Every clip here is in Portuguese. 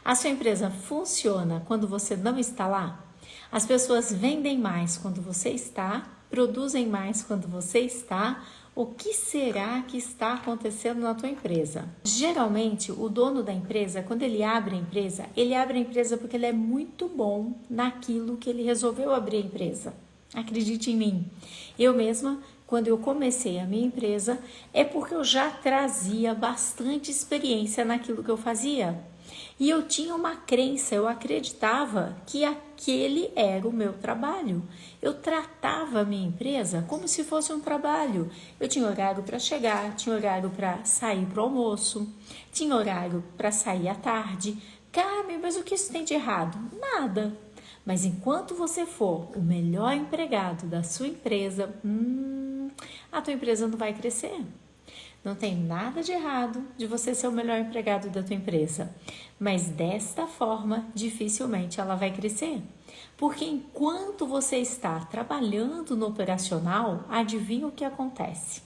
A sua empresa funciona quando você não está lá? As pessoas vendem mais quando você está, produzem mais quando você está. O que será que está acontecendo na tua empresa? Geralmente, o dono da empresa, quando ele abre a empresa porque ele é muito bom naquilo que ele resolveu abrir a empresa. Acredite em mim. Eu mesma, quando eu comecei a minha empresa, é porque eu já trazia bastante experiência naquilo que eu fazia. E eu tinha uma crença, eu acreditava que aquele era o meu trabalho. Eu tratava a minha empresa como se fosse um trabalho. Eu tinha horário para chegar, tinha horário para sair para o almoço, tinha horário para sair à tarde. Carmen, mas o que isso tem de errado? Nada. Mas enquanto você for o melhor empregado da sua empresa, a tua empresa não vai crescer. Não tem nada de errado de você ser o melhor empregado da tua empresa, mas desta forma, dificilmente ela vai crescer. Porque enquanto você está trabalhando no operacional, adivinha o que acontece?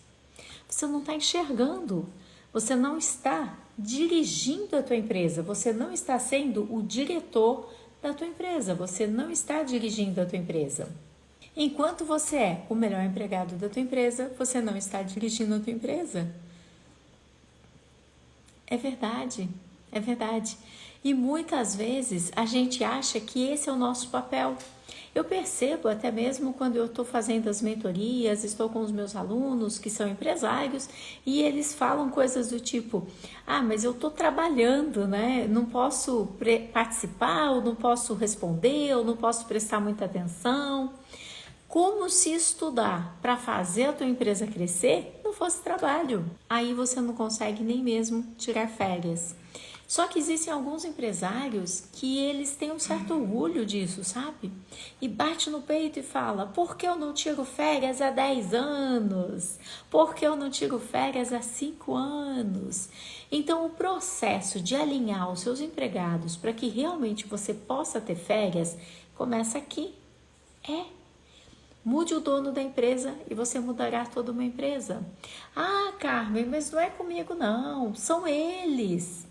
Você não está enxergando, você não está dirigindo a tua empresa, você não está sendo o diretor da tua empresa, você não está dirigindo a tua empresa. Enquanto você é o melhor empregado da tua empresa, você não está dirigindo a tua empresa. É verdade, é verdade. E muitas vezes a gente acha que esse é o nosso papel. Eu percebo até mesmo quando eu estou fazendo as mentorias, estou com os meus alunos que são empresários e eles falam coisas do tipo: mas eu estou trabalhando, né? Não posso participar, ou não posso responder, ou não posso prestar muita atenção. Como se estudar para fazer a tua empresa crescer não fosse trabalho. Aí você não consegue nem mesmo tirar férias. Só que existem alguns empresários que eles têm um certo orgulho disso, sabe? E bate no peito e fala: por que eu não tiro férias há 10 anos? Por que eu não tiro férias há 5 anos? Então, o processo de alinhar os seus empregados para que realmente você possa ter férias começa aqui. Mude o dono da empresa e você mudará toda uma empresa. Carmen, mas não é comigo não, são eles.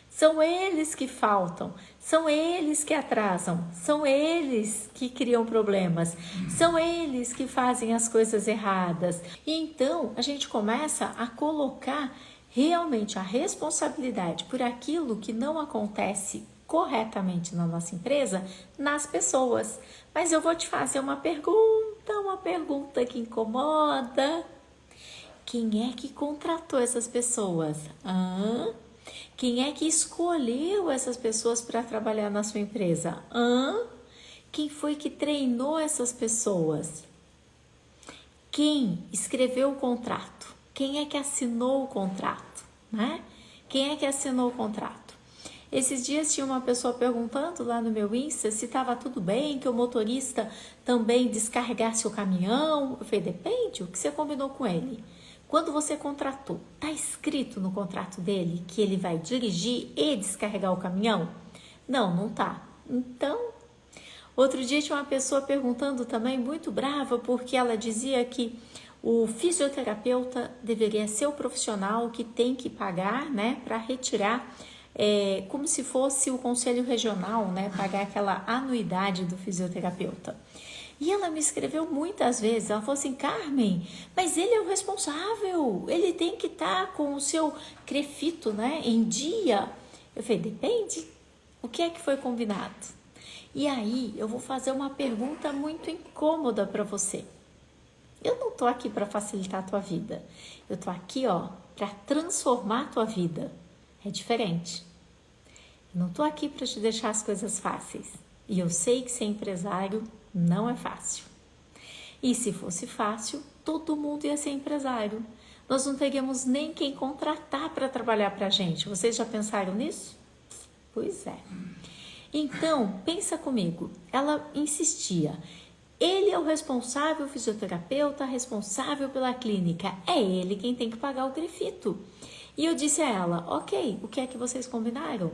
São eles que faltam, são eles que atrasam, são eles que criam problemas, são eles que fazem as coisas erradas. E então a gente começa a colocar realmente a responsabilidade por aquilo que não acontece corretamente na nossa empresa, nas pessoas. Mas eu vou te fazer uma pergunta que incomoda. Quem é que contratou essas pessoas? Quem é que escolheu essas pessoas para trabalhar na sua empresa? Quem foi que treinou essas pessoas? Quem escreveu o contrato? Quem é que assinou o contrato? Né? Quem é que assinou o contrato? Esses dias tinha uma pessoa perguntando lá no meu Insta se estava tudo bem, que o motorista também descarregasse o caminhão. Eu falei: depende, o que você combinou com ele? Quando você contratou, está escrito no contrato dele que ele vai dirigir e descarregar o caminhão? Não tá. Então, outro dia tinha uma pessoa perguntando também, muito brava, porque ela dizia que o fisioterapeuta deveria ser o profissional que tem que pagar, né, para retirar, como se fosse o conselho regional, né, pagar aquela anuidade do fisioterapeuta. E ela me escreveu muitas vezes, ela falou assim: Carmen, mas ele é o responsável, ele tem que estar com o seu crefito, né, em dia. Eu falei: depende, o que é que foi combinado? E aí eu vou fazer uma pergunta muito incômoda para você. Eu não tô aqui para facilitar a tua vida, eu tô aqui, para transformar a tua vida. É diferente. Eu não tô aqui para te deixar as coisas fáceis. E eu sei que ser empresário não é fácil. E se fosse fácil, todo mundo ia ser empresário. Nós não teríamos nem quem contratar para trabalhar para a gente. Vocês já pensaram nisso? Pois é. Então, pensa comigo. Ela insistia: ele é o responsável, o fisioterapeuta, responsável pela clínica. É ele quem tem que pagar o grifito. E eu disse a ela: ok, o que é que vocês combinaram?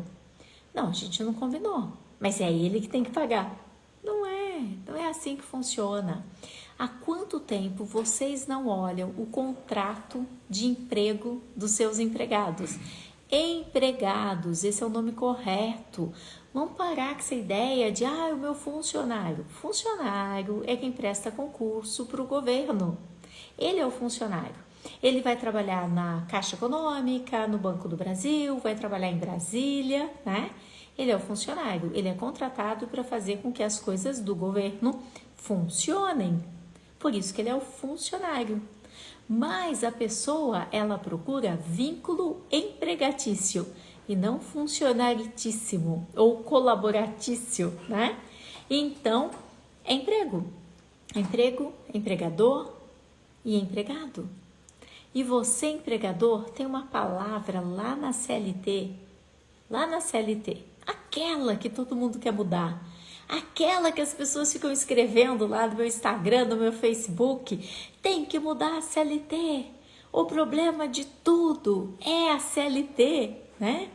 Não, a gente não combinou, mas é ele que tem que pagar. Não é assim que funciona. Há quanto tempo vocês não olham o contrato de emprego dos seus empregados? empregados, esse é o nome correto. Vamos parar com essa ideia de, o meu funcionário. Funcionário é quem presta concurso para o governo. Ele é o funcionário. Ele vai trabalhar na Caixa Econômica, no Banco do Brasil, vai trabalhar em Brasília, né? Ele é o funcionário. Ele é contratado para fazer com que as coisas do governo funcionem. Por isso que ele é o funcionário. Mas a pessoa, ela procura vínculo empregatício e não funcionaritíssimo ou colaboratício, né? Então, é emprego. Emprego, empregador e empregado. E você, empregador, tem uma palavra lá na CLT, aquela que todo mundo quer mudar, aquela que as pessoas ficam escrevendo lá no meu Instagram, no meu Facebook, tem que mudar a CLT. O problema de tudo é a CLT, né?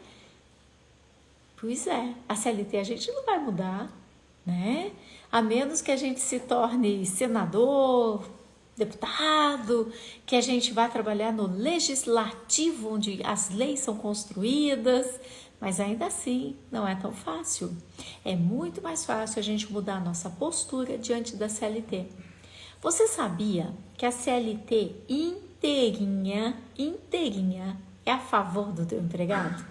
Pois é, a CLT a gente não vai mudar, né? A menos que a gente se torne senador, deputado, que a gente vá trabalhar no legislativo, onde as leis são construídas, mas ainda assim não é tão fácil. É muito mais fácil a gente mudar a nossa postura diante da CLT. Você sabia que a CLT inteirinha é a favor do teu empregado?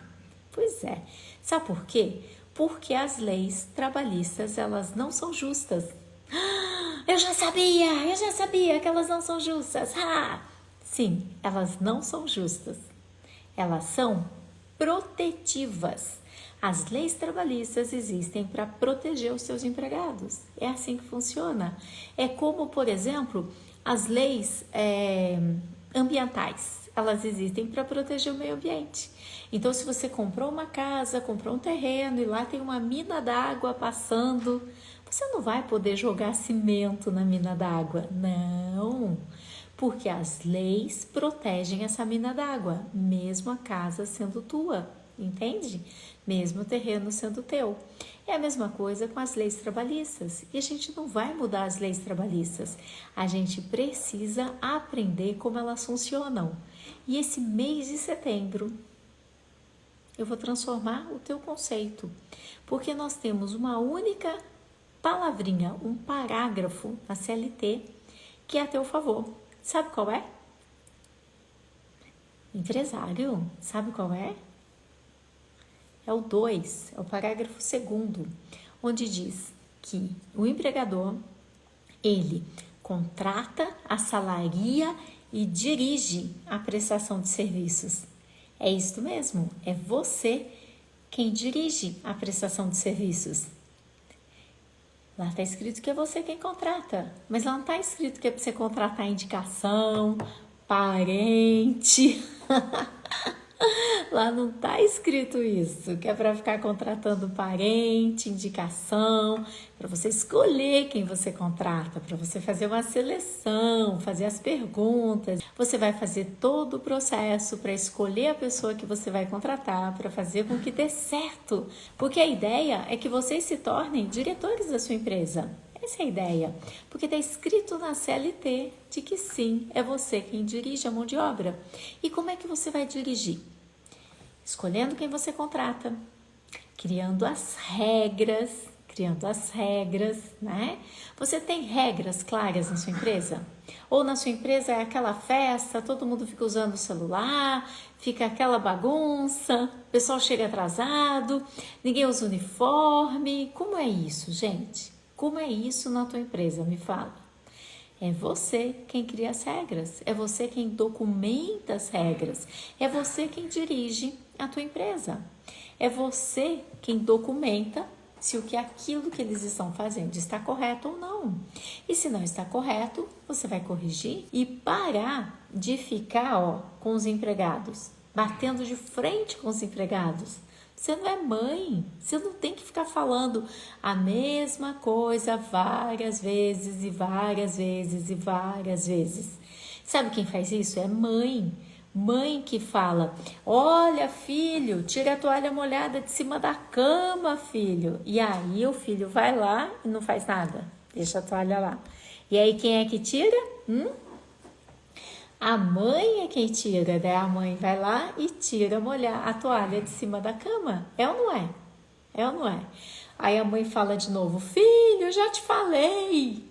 Pois é. Sabe por quê? Porque as leis trabalhistas, elas não são justas. Eu já sabia que elas não são justas. Sim, elas não são justas. Elas são protetivas. As leis trabalhistas existem para proteger os seus empregados. É assim que funciona. É como, por exemplo, as leis ambientais. Elas existem para proteger o meio ambiente. Então, se você comprou uma casa, comprou um terreno e lá tem uma mina d'água passando, você não vai poder jogar cimento na mina d'água. Não, porque as leis protegem essa mina d'água, mesmo a casa sendo tua, entende? Mesmo o terreno sendo teu. É a mesma coisa com as leis trabalhistas. E a gente não vai mudar as leis trabalhistas. A gente precisa aprender como elas funcionam. E esse mês de setembro, eu vou transformar o teu conceito. Porque nós temos uma única palavrinha, um parágrafo na CLT que é a teu favor. Sabe qual é? Empresário, sabe qual é? É o 2, é o parágrafo 2º, onde diz que o empregador, ele contrata, assalaria e dirige a prestação de serviços. É isso mesmo, é você quem dirige a prestação de serviços. Lá está escrito que é você quem contrata, mas lá não está escrito que é para você contratar indicação, parente. Lá não está escrito isso, que é para ficar contratando parente, indicação, para você escolher quem você contrata, para você fazer uma seleção, fazer as perguntas. Você vai fazer todo o processo para escolher a pessoa que você vai contratar, para fazer com que dê certo. Porque a ideia é que vocês se tornem diretores da sua empresa. Essa é a ideia, porque está escrito na CLT de que sim, é você quem dirige a mão de obra. E como é que você vai dirigir? Escolhendo quem você contrata, criando as regras, né? Você tem regras claras na sua empresa? Ou na sua empresa é aquela festa, todo mundo fica usando o celular, fica aquela bagunça, o pessoal chega atrasado, ninguém usa uniforme. Como é isso, gente? Como é isso na tua empresa? Me fala. É você quem cria as regras, é você quem documenta as regras, é você quem dirige a tua empresa. É você quem documenta se aquilo que eles estão fazendo está correto ou não. E se não está correto, você vai corrigir e parar de ficar com os empregados, batendo de frente com os empregados. Você não é mãe, você não tem que ficar falando a mesma coisa várias vezes e várias vezes e várias vezes. Sabe quem faz isso? É mãe. Mãe que fala, olha filho, tira a toalha molhada de cima da cama, filho. E aí o filho vai lá e não faz nada, deixa a toalha lá. E aí quem é que tira? A mãe é quem tira, né? A mãe vai lá e tira molhar a toalha de cima da cama. É ou não é? É ou não é? Aí a mãe fala de novo: filho, eu já te falei.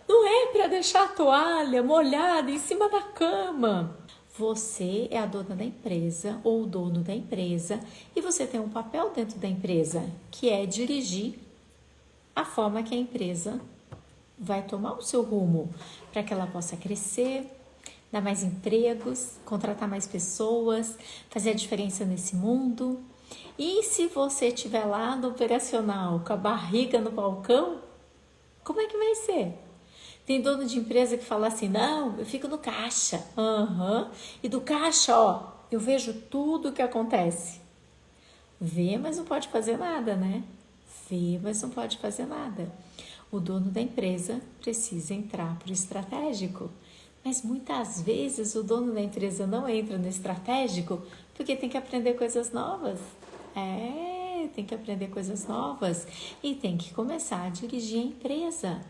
Não é para deixar a toalha molhada em cima da cama. Você é a dona da empresa ou o dono da empresa e você tem um papel dentro da empresa, que é dirigir a forma que a empresa vai tomar o seu rumo, para que ela possa crescer, dar mais empregos, contratar mais pessoas, fazer a diferença nesse mundo. E se você estiver lá no operacional com a barriga no balcão, como é que vai ser? Tem dono de empresa que fala assim: não, eu fico no caixa. E do caixa, ó, eu vejo tudo o que acontece. Vê, mas não pode fazer nada, né? Vê, mas não pode fazer nada. O dono da empresa precisa entrar para o estratégico. Mas muitas vezes o dono da empresa não entra no estratégico porque tem que aprender coisas novas. Tem que aprender coisas novas e tem que começar a dirigir a empresa.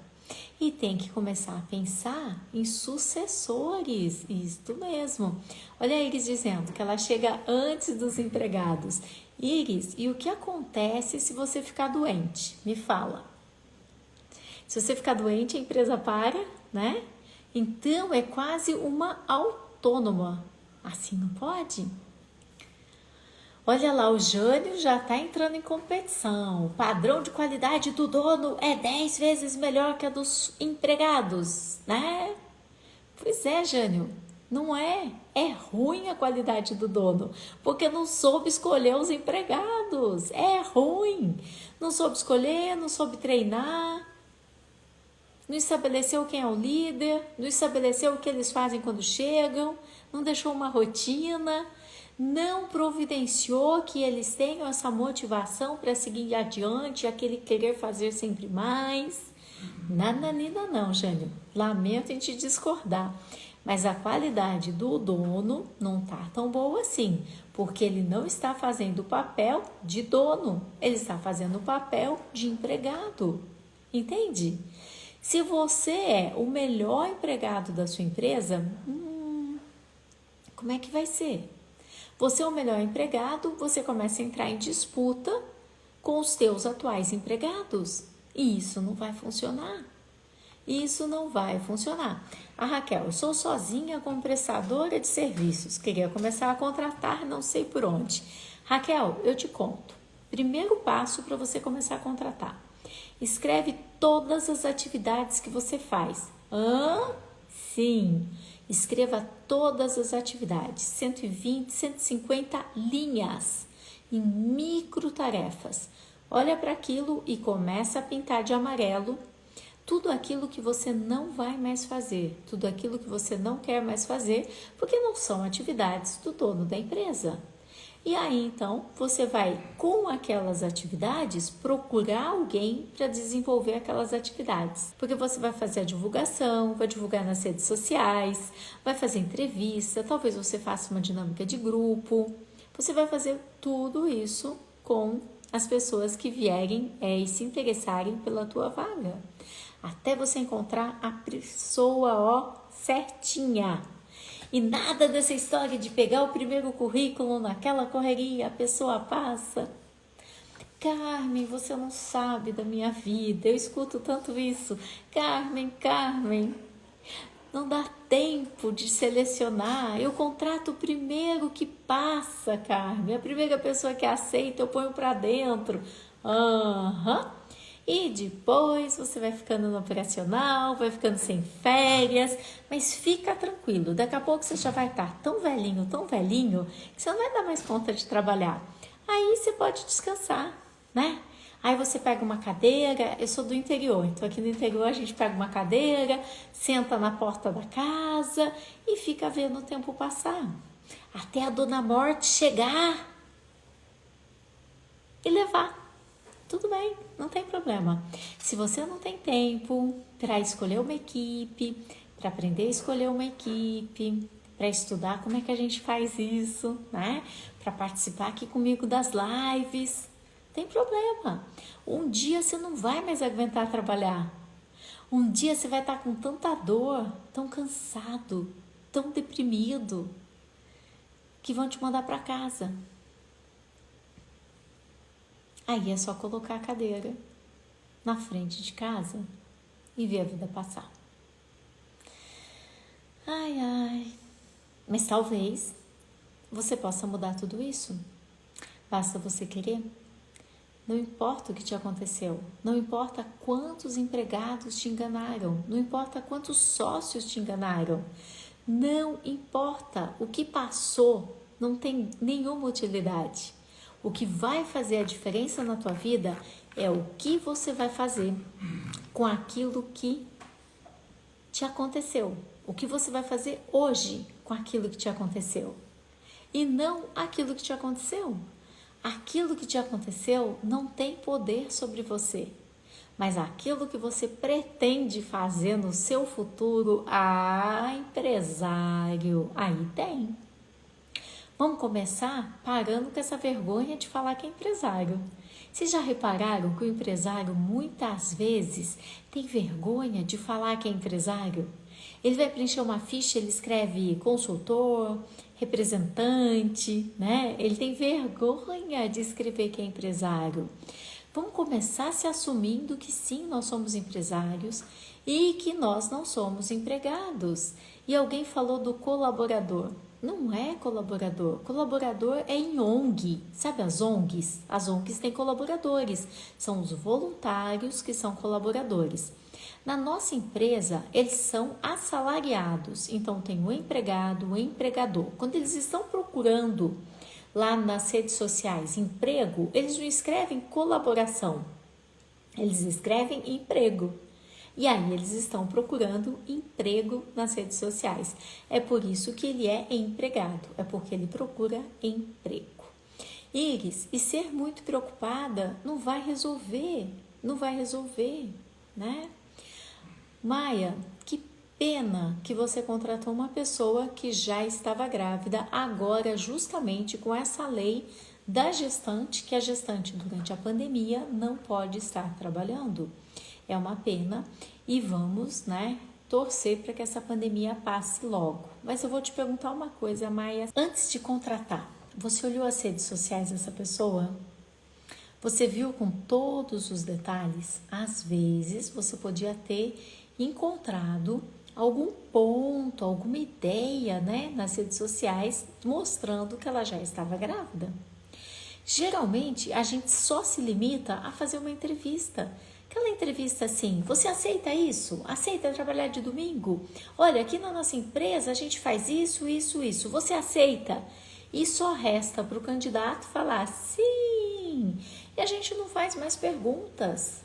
E tem que começar a pensar em sucessores, isto mesmo. Olha a Iris dizendo que ela chega antes dos empregados. Iris, e o que acontece se você ficar doente? Me fala. Se você ficar doente, a empresa para, né? Então, é quase uma autônoma. Assim não pode? Olha lá, o Jânio já está entrando em competição. O padrão de qualidade do dono é 10 vezes melhor que a dos empregados, né? Pois é, Jânio, não é. É ruim a qualidade do dono, porque não soube escolher os empregados. É ruim. Não soube escolher, não soube treinar, não estabeleceu quem é o líder, não estabeleceu o que eles fazem quando chegam, não deixou uma rotina, não providenciou que eles tenham essa motivação para seguir adiante, aquele querer fazer sempre mais. Nada não, Jânio. Lamento em te discordar. Mas a qualidade do dono não tá tão boa assim, porque ele não está fazendo o papel de dono, ele está fazendo o papel de empregado. Entende? Se você é o melhor empregado da sua empresa, como é que vai ser? Você é o melhor empregado, você começa a entrar em disputa com os teus atuais empregados. E isso não vai funcionar. Isso não vai funcionar. A Raquel, eu sou sozinha como prestadora de serviços. Queria começar a contratar, não sei por onde. Raquel, eu te conto. Primeiro passo para você começar a contratar. Escreve todas as atividades que você faz. Sim. Escreva todas as atividades, 120, 150 linhas, em micro tarefas. Olha para aquilo e começa a pintar de amarelo tudo aquilo que você não vai mais fazer, tudo aquilo que você não quer mais fazer, porque não são atividades do dono da empresa. E aí, então, você vai, com aquelas atividades, procurar alguém para desenvolver aquelas atividades. Porque você vai fazer a divulgação, vai divulgar nas redes sociais, vai fazer entrevista, talvez você faça uma dinâmica de grupo. Você vai fazer tudo isso com as pessoas que vierem e se interessarem pela tua vaga. Até você encontrar a pessoa, certinha. E nada dessa história de pegar o primeiro currículo naquela correria, a pessoa passa. Carmen, você não sabe da minha vida, eu escuto tanto isso. Carmen, não dá tempo de selecionar, eu contrato o primeiro que passa, Carmen. A primeira pessoa que aceita eu ponho para dentro. E depois você vai ficando no operacional, vai ficando sem férias, mas fica tranquilo, daqui a pouco você já vai estar tão velhinho, que você não vai dar mais conta de trabalhar. Aí você pode descansar, né? Aí você pega uma cadeira, eu sou do interior, então aqui no interior a gente pega uma cadeira, senta na porta da casa e fica vendo o tempo passar. Até a Dona Morte chegar e levar. Tudo bem, não tem problema. Se você não tem tempo para escolher uma equipe, para aprender a escolher uma equipe, para estudar como é que a gente faz isso, né? Para participar aqui comigo das lives, tem problema. Um dia você não vai mais aguentar trabalhar. Um dia você vai estar com tanta dor, tão cansado. tão deprimido que vão te mandar para casa. Aí é só colocar a cadeira na frente de casa e ver a vida passar. Ai, ai. Mas talvez você possa mudar tudo isso. Basta você querer. Não importa o que te aconteceu, não importa quantos empregados te enganaram, não importa quantos sócios te enganaram, não importa o que passou, não tem nenhuma utilidade. O que vai fazer a diferença na tua vida é o que você vai fazer com aquilo que te aconteceu. O que você vai fazer hoje com aquilo que te aconteceu. E não aquilo que te aconteceu. Aquilo que te aconteceu não tem poder sobre você. Mas aquilo que você pretende fazer no seu futuro, empresário, aí tem. Vamos começar parando com essa vergonha de falar que é empresário. Vocês já repararam que o empresário muitas vezes tem vergonha de falar que é empresário? Ele vai preencher uma ficha, ele escreve consultor, representante, né? Ele tem vergonha de escrever que é empresário. Vamos começar se assumindo que sim, nós somos empresários e que nós não somos empregados. E alguém falou do colaborador. Não é colaborador. Colaborador é em ONG. Sabe as ONGs? As ONGs têm colaboradores. São os voluntários que são colaboradores. Na nossa empresa, eles são assalariados. Então, tem o empregado, o empregador. Quando eles estão procurando lá nas redes sociais emprego, eles não escrevem colaboração. Eles escrevem emprego. E aí eles estão procurando emprego nas redes sociais. É por isso que ele é empregado, é porque ele procura emprego. Iris, e ser muito preocupada não vai resolver, né? Maia, que pena que você contratou uma pessoa que já estava grávida, agora justamente com essa lei da gestante, que a gestante durante a pandemia não pode estar trabalhando. É uma pena e vamos, né, torcer para que essa pandemia passe logo. Mas eu vou te perguntar uma coisa, Maia. Antes de contratar, você olhou as redes sociais dessa pessoa? Você viu com todos os detalhes? Às vezes você podia ter encontrado algum ponto, alguma ideia, né, nas redes sociais mostrando que ela já estava grávida. Geralmente a gente só se limita a fazer uma entrevista. Aquela entrevista assim, você aceita isso? Aceita trabalhar de domingo? Olha, aqui na nossa empresa a gente faz isso, isso, isso. Você aceita? E só resta para o candidato falar sim. E a gente não faz mais perguntas.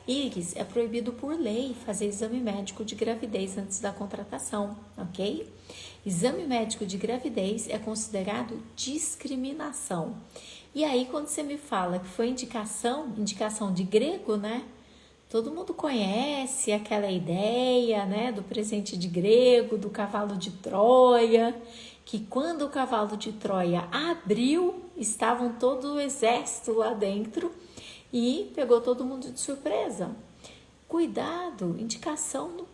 Iris, é proibido por lei fazer exame médico de gravidez antes da contratação, ok? Exame médico de gravidez é considerado discriminação. E aí, quando você me fala que foi indicação de grego, né? Todo mundo conhece aquela ideia, né? Do presente de grego, do cavalo de Troia, que quando o cavalo de Troia abriu, estavam todo o exército lá dentro e pegou todo mundo de surpresa. Cuidado, indicação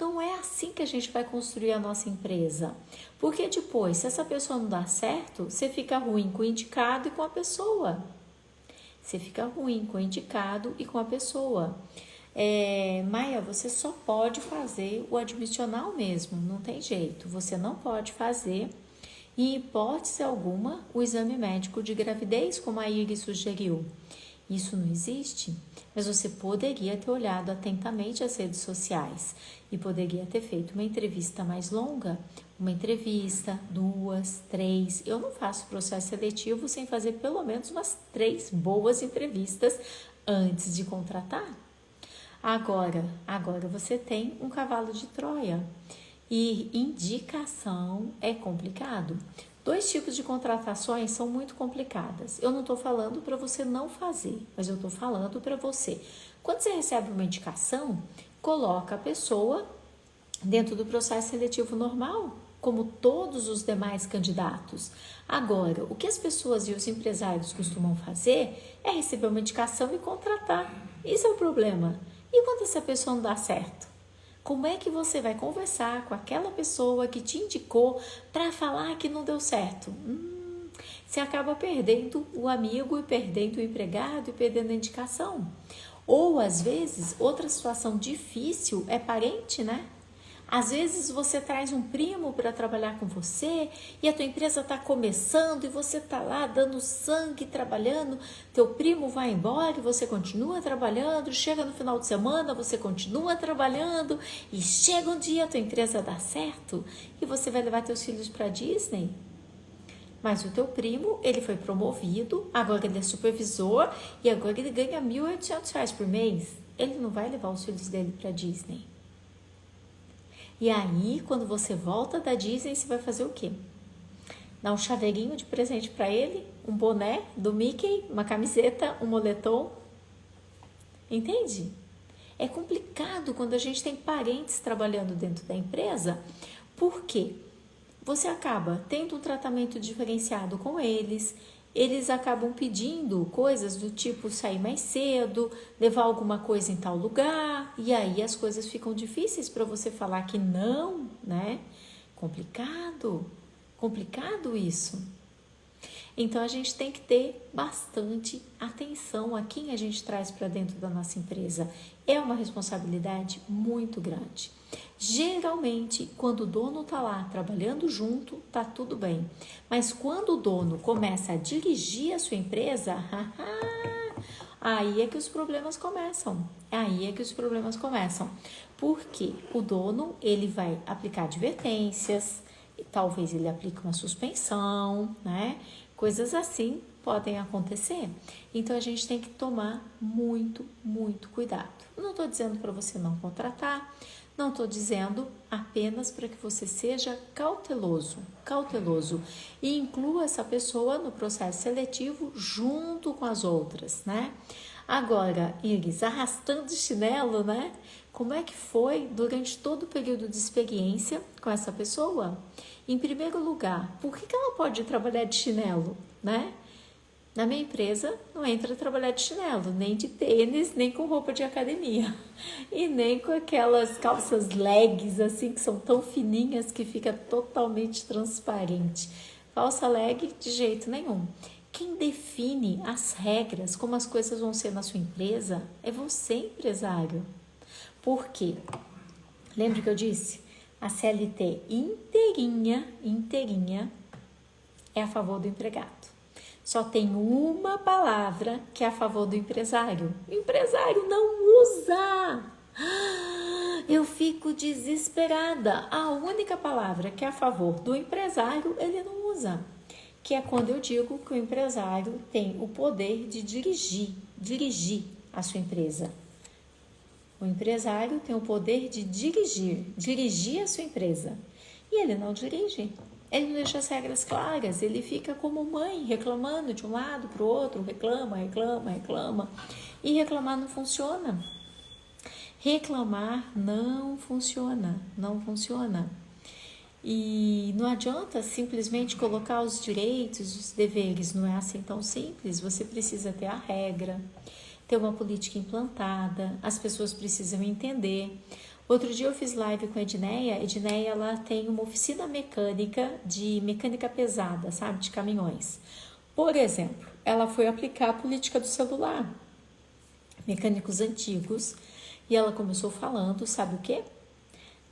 não é assim que a gente vai construir a nossa empresa. Porque depois, se essa pessoa não dá certo, você fica ruim com o indicado e com a pessoa. Maia, você só pode fazer o admissional mesmo, não tem jeito. Você não pode fazer, em hipótese alguma, o exame médico de gravidez, como a Iris sugeriu. Isso não existe, mas você poderia ter olhado atentamente as redes sociais e poderia ter feito uma entrevista mais longa, uma entrevista, 2, 3. Eu não faço processo seletivo sem fazer pelo menos umas 3 boas entrevistas antes de contratar. Agora você tem um cavalo de Troia e indicação é complicado. 2 tipos de contratações são muito complicadas. Eu não estou falando para você não fazer, mas eu estou falando para você. Quando você recebe uma indicação, coloca a pessoa dentro do processo seletivo normal, como todos os demais candidatos. Agora, o que as pessoas e os empresários costumam fazer é receber uma indicação e contratar. Isso é o problema. E quando essa pessoa não dá certo? Como é que você vai conversar com aquela pessoa que te indicou para falar que não deu certo? Você acaba perdendo o amigo e perdendo o empregado e perdendo a indicação. Ou, às vezes, outra situação difícil é parente, né? Às vezes você traz um primo para trabalhar com você e a tua empresa está começando e você está lá dando sangue, trabalhando, teu primo vai embora e você continua trabalhando, chega no final de semana, você continua trabalhando e chega um dia a tua empresa dá certo e você vai levar teus filhos para Disney. Mas o teu primo, ele foi promovido, agora ele é supervisor e agora ele ganha R$1.800 por mês. Ele não vai levar os filhos dele para Disney. E aí, quando você volta da Disney, você vai fazer o quê? Dar um chaveirinho de presente para ele, um boné do Mickey, uma camiseta, um moletom. Entende? É complicado quando a gente tem parentes trabalhando dentro da empresa, porque você acaba tendo um tratamento diferenciado com eles, eles acabam pedindo coisas do tipo sair mais cedo, levar alguma coisa em tal lugar, e aí as coisas ficam difíceis para você falar que não, né? Complicado isso. Então a gente tem que ter bastante atenção a quem a gente traz para dentro da nossa empresa. É uma responsabilidade muito grande. Geralmente, quando o dono está lá trabalhando junto, tá tudo bem. Mas quando o dono começa a dirigir a sua empresa, aí é que os problemas começam. Porque o dono, ele vai aplicar advertências, talvez ele aplique uma suspensão, né? Coisas assim podem acontecer. Então, a gente tem que tomar muito, muito cuidado. Não estou dizendo para você não contratar, não estou dizendo apenas para que você seja cauteloso e inclua essa pessoa no processo seletivo junto com as outras, né? Agora, Iris, arrastando chinelo, né? Como é que foi durante todo o período de experiência com essa pessoa? Em primeiro lugar, por que ela pode trabalhar de chinelo, né? Na minha empresa não entra trabalhar de chinelo, nem de tênis, nem com roupa de academia. E nem com aquelas calças legs assim que são tão fininhas que fica totalmente transparente. Calça leg de jeito nenhum. Quem define as regras, como as coisas vão ser na sua empresa, é você, empresário. Por quê? Lembra que eu disse? A CLT inteirinha é a favor do empregado. Só tem uma palavra que é a favor do empresário. O empresário não usa. Eu fico desesperada. A única palavra que é a favor do empresário, ele não usa. Que é quando eu digo que o empresário tem o poder de dirigir a sua empresa. O empresário tem o poder de dirigir a sua empresa. E ele não dirige. Ele não deixa as regras claras, ele fica como mãe, reclamando de um lado para o outro, reclama. E reclamar não funciona. Reclamar não funciona. E não adianta simplesmente colocar os direitos, os deveres, não é assim tão simples. Você precisa ter a regra, ter uma política implantada, as pessoas precisam entender. Outro dia eu fiz live com a Edneia. Ela tem uma oficina mecânica de mecânica pesada, sabe, de caminhões. Por exemplo, ela foi aplicar a política do celular, mecânicos antigos, e ela começou falando, sabe o quê?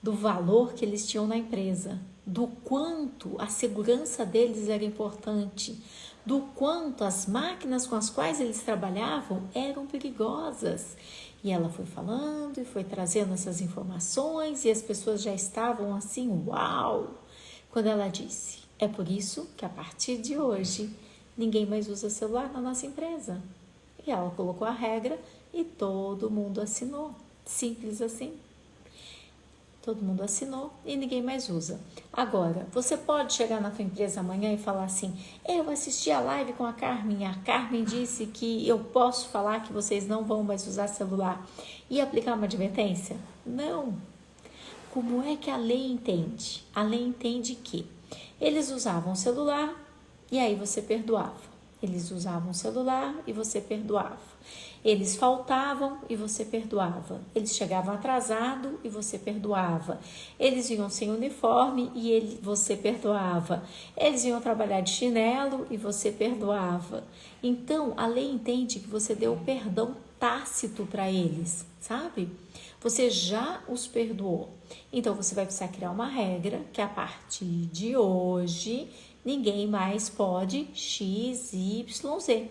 Do valor que eles tinham na empresa, do quanto a segurança deles era importante, do quanto as máquinas com as quais eles trabalhavam eram perigosas. E ela foi falando e foi trazendo essas informações e as pessoas já estavam assim, uau! Quando ela disse, é por isso que a partir de hoje ninguém mais usa celular na nossa empresa. E ela colocou a regra e todo mundo assinou. Simples assim. Todo mundo assinou e ninguém mais usa. Agora, você pode chegar na tua empresa amanhã e falar assim, eu assisti a live com a Carmen disse que eu posso falar que vocês não vão mais usar celular e aplicar uma advertência? Não. Como é que a lei entende? A lei entende que eles usavam o celular e aí você perdoava. Eles usavam o celular e você perdoava. Eles faltavam e você perdoava. Eles chegavam atrasados e você perdoava. Eles vinham sem uniforme e você perdoava. Eles vinham trabalhar de chinelo e você perdoava. Então, a lei entende que você deu perdão tácito para eles, sabe? Você já os perdoou. Então, você vai precisar criar uma regra que a partir de hoje ninguém mais pode X, Y, Z.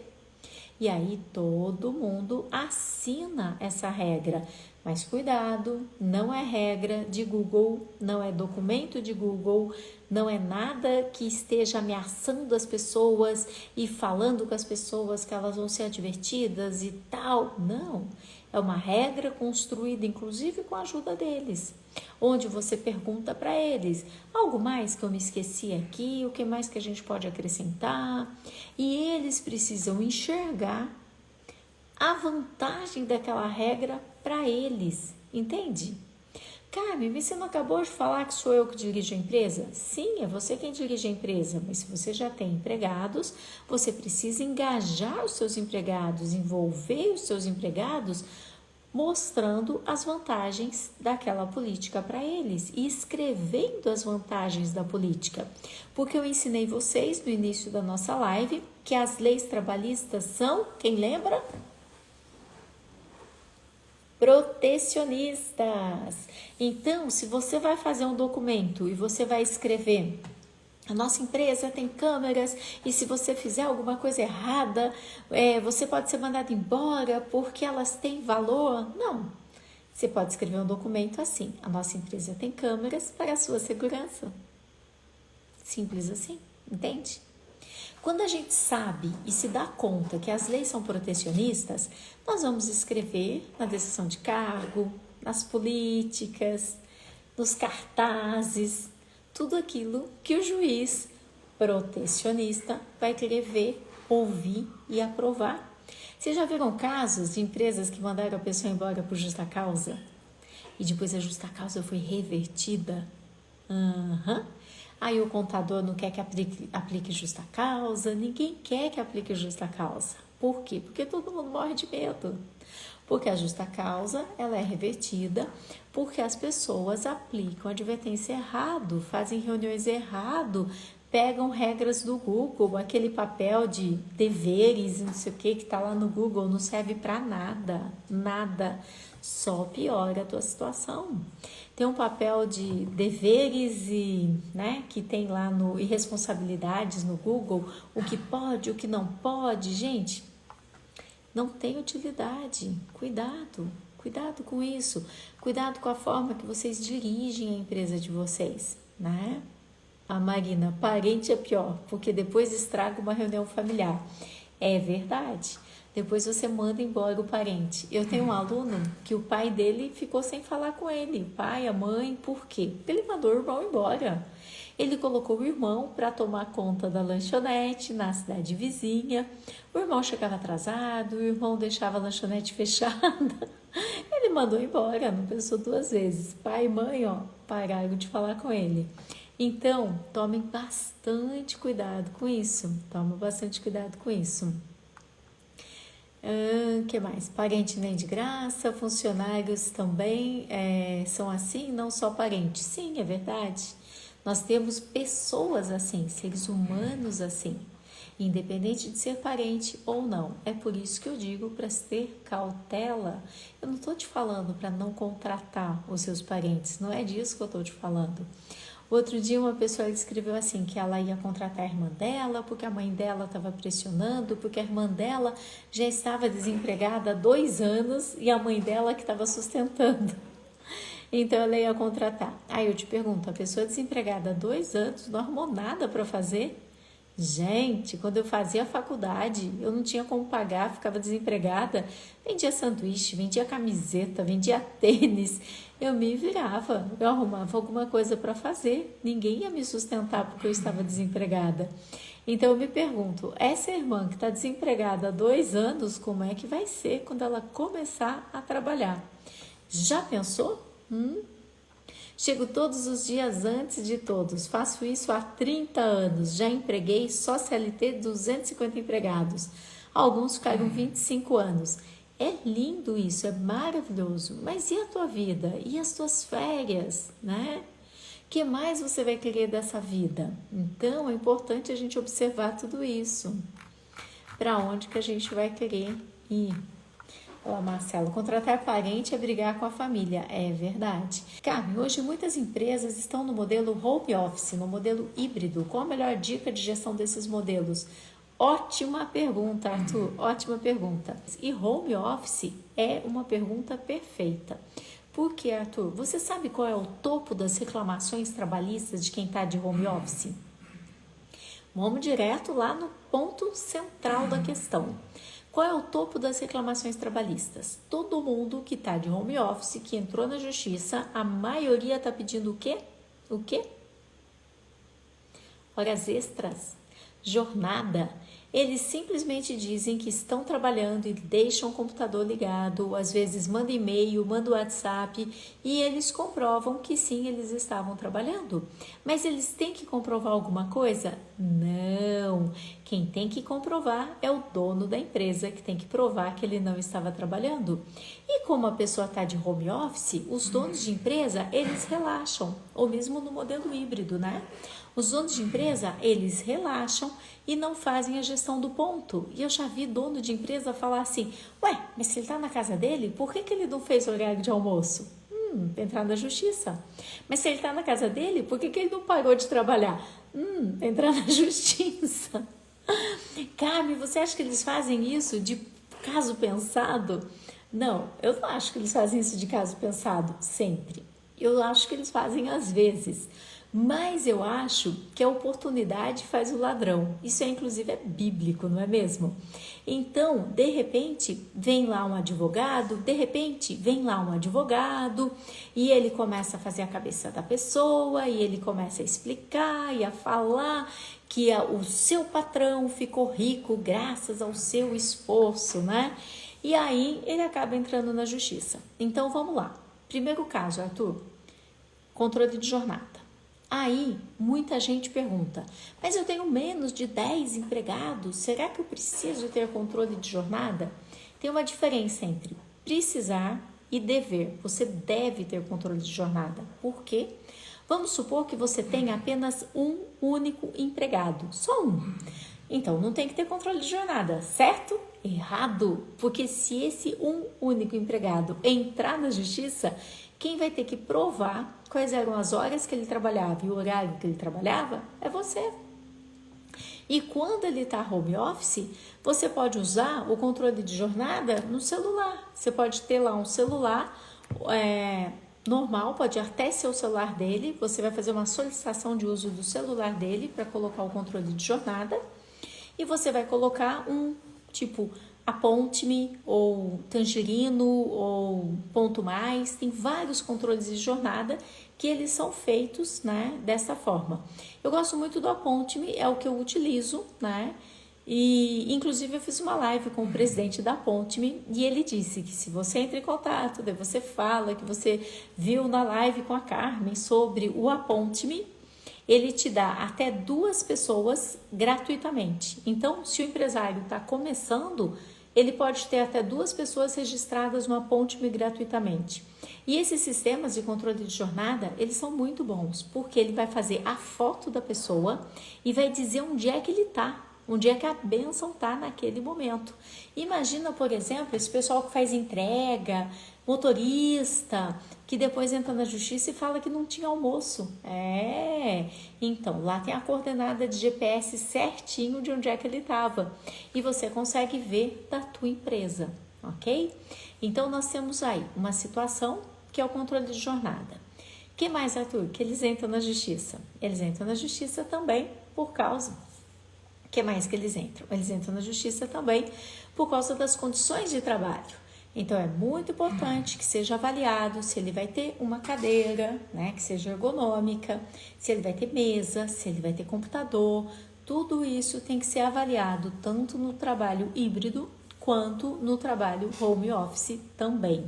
E aí todo mundo assina essa regra. Mas cuidado, não é regra de Google, não é documento de Google, não é nada que esteja ameaçando as pessoas e falando com as pessoas que elas vão ser advertidas e tal. Não, é uma regra construída inclusive com a ajuda deles, onde você pergunta para eles, algo mais que eu me esqueci aqui, o que mais que a gente pode acrescentar? E eles precisam enxergar a vantagem daquela regra para eles, entende? Carmen, mas você não acabou de falar que sou eu que dirijo a empresa? Sim, é você quem dirige a empresa, mas se você já tem empregados, você precisa engajar os seus empregados, envolver os seus empregados, mostrando as vantagens daquela política para eles e escrevendo as vantagens da política. Porque eu ensinei vocês no início da nossa live que as leis trabalhistas são, quem lembra? Protecionistas. Então, se você vai fazer um documento e você vai escrever: a nossa empresa tem câmeras e se você fizer alguma coisa errada, você pode ser mandado embora porque elas têm valor. Não. Você pode escrever um documento assim: a nossa empresa tem câmeras para a sua segurança. Simples assim, entende? Quando a gente sabe e se dá conta que as leis são protecionistas, nós vamos escrever na decisão de cargo, nas políticas, nos cartazes, tudo aquilo que o juiz protecionista vai querer ver, ouvir e aprovar. Vocês já viram casos de empresas que mandaram a pessoa embora por justa causa? E depois a justa causa foi revertida? Aí o contador não quer que aplique justa causa, ninguém quer que aplique justa causa. Por quê? Porque todo mundo morre de medo. Porque a justa causa, ela é revertida, porque as pessoas aplicam advertência errado, fazem reuniões errado, pegam regras do Google, aquele papel de deveres, não sei o que está lá no Google, não serve para nada, nada, só piora a tua situação. Tem um papel de deveres e, que tem lá e responsabilidades no Google, o que pode, o que não pode, gente, não tem utilidade. Cuidado com isso, cuidado com a forma que vocês dirigem a empresa de vocês, né? A Marina, parente é pior, porque depois estraga uma reunião familiar. É verdade. Depois você manda embora o parente. Eu tenho um aluno que o pai dele ficou sem falar com ele. O pai, a mãe, por quê? Porque ele mandou o irmão embora. Ele colocou o irmão para tomar conta da lanchonete na cidade vizinha. O irmão chegava atrasado, o irmão deixava a lanchonete fechada. Ele mandou embora, não pensou duas vezes. Pai e mãe, pararam de falar com ele. Então, tomem bastante cuidado com isso. Que mais? Parente nem de graça, funcionários também são assim, não só parentes. Sim, é verdade. Nós temos pessoas assim, seres humanos assim, independente de ser parente ou não. É por isso que eu digo para ter cautela. Eu não estou te falando para não contratar os seus parentes, não é disso que eu estou te falando. Outro dia uma pessoa escreveu assim, que ela ia contratar a irmã dela, porque a mãe dela estava pressionando, porque a irmã dela já estava desempregada há 2 anos e a mãe dela que estava sustentando. Então ela ia contratar. Aí eu te pergunto, a pessoa desempregada há 2 anos não arrumou nada para fazer? Gente, quando eu fazia a faculdade, eu não tinha como pagar, ficava desempregada, vendia sanduíche, vendia camiseta, vendia tênis, eu me virava, eu arrumava alguma coisa para fazer, ninguém ia me sustentar porque eu estava desempregada. Então eu me pergunto, essa irmã que está desempregada há 2 anos, como é que vai ser quando ela começar a trabalhar? Já pensou? Chego todos os dias antes de todos. Faço isso há 30 anos. Já empreguei só CLT 250 empregados. Alguns ficaram 25 anos. É lindo isso, é maravilhoso. Mas e a tua vida? E as tuas férias, né? O que mais você vai querer dessa vida? Então, é importante a gente observar tudo isso. Para onde que a gente vai querer ir? Olá, Marcelo, contratar parente é brigar com a família. É verdade. Carmen, hoje muitas empresas estão no modelo home office, no modelo híbrido. Qual a melhor dica de gestão desses modelos? Ótima pergunta, Arthur, ótima pergunta. E home office é uma pergunta perfeita. Por que, Arthur? Você sabe qual é o topo das reclamações trabalhistas de quem está de home office? Vamos direto lá no ponto central da questão. Qual é o topo das reclamações trabalhistas? Todo mundo que está de home office, que entrou na justiça, a maioria está pedindo o quê? O quê? Horas extras, jornada. Eles simplesmente dizem que estão trabalhando e deixam o computador ligado, às vezes mandam e-mail, mandam WhatsApp e eles comprovam que sim, eles estavam trabalhando. Mas eles têm que comprovar alguma coisa? Não. Quem tem que comprovar é o dono da empresa, que tem que provar que ele não estava trabalhando. E como a pessoa está de home office, os donos de empresa, eles relaxam, ou mesmo no modelo híbrido, né? Os donos de empresa, eles relaxam e não fazem a gestão do ponto. E eu já vi dono de empresa falar assim, ué, mas se ele está na casa dele, por que ele não fez horário de almoço? Entrar na justiça. Mas se ele está na casa dele, por que ele não parou de trabalhar? Entrar na justiça. Carmen, você acha que eles fazem isso de caso pensado? Não, eu não acho que eles fazem isso de caso pensado sempre. Eu acho que eles fazem às vezes. Mas eu acho que a oportunidade faz o ladrão. Isso inclusive é bíblico, não é mesmo? Então, de repente, vem lá um advogado, e ele começa a fazer a cabeça da pessoa, e ele começa a explicar e a falar que o seu patrão ficou rico graças ao seu esforço, né? E aí ele acaba entrando na justiça. Então, vamos lá. Primeiro caso, Arthur, controle de jornada. Aí, muita gente pergunta, mas eu tenho menos de 10 empregados, será que eu preciso ter controle de jornada? Tem uma diferença entre precisar e dever. Você deve ter controle de jornada. Por quê? Vamos supor que você tenha apenas um único empregado, só um. Então, não tem que ter controle de jornada, certo? Errado, porque se esse um único empregado entrar na justiça, quem vai ter que provar quais eram as horas que ele trabalhava e o horário que ele trabalhava é você. E quando ele está home office, você pode usar o controle de jornada no celular. Você pode ter lá um celular normal, pode até ser o celular dele. Você vai fazer uma solicitação de uso do celular dele para colocar o controle de jornada. E você vai colocar um tipo Aponte-me, ou Tangerino, ou Ponto Mais. Tem vários controles de jornada que eles são feitos, né, dessa forma. Eu gosto muito do Aponte-me, é o que eu utilizo, né? E inclusive eu fiz uma live com o presidente da Aponte-me e ele disse que se você entra em contato, daí você fala que você viu na live com a Carmen sobre o Aponte-me, ele te dá até 2 pessoas gratuitamente. Então, se o empresário está começando, ele pode ter até 2 pessoas registradas no Aponte-me gratuitamente. E esses sistemas de controle de jornada, eles são muito bons, porque ele vai fazer a foto da pessoa e vai dizer onde é que ele está, onde é que a bênção está naquele momento. Imagina, por exemplo, esse pessoal que faz entrega, motorista, que depois entra na justiça e fala que não tinha almoço. Então, lá tem a coordenada de GPS certinho de onde é que ele estava. E você consegue ver da tua empresa, ok? Então, nós temos aí uma situação que é o controle de jornada. O que mais, Arthur? Que eles entram na justiça. Eles entram na justiça também por causa... O que mais que eles entram? Eles entram na justiça também por causa das condições de trabalho. Então, é muito importante que seja avaliado se ele vai ter uma cadeira, né, que seja ergonômica, se ele vai ter mesa, se ele vai ter computador. Tudo isso tem que ser avaliado tanto no trabalho híbrido quanto no trabalho home office também.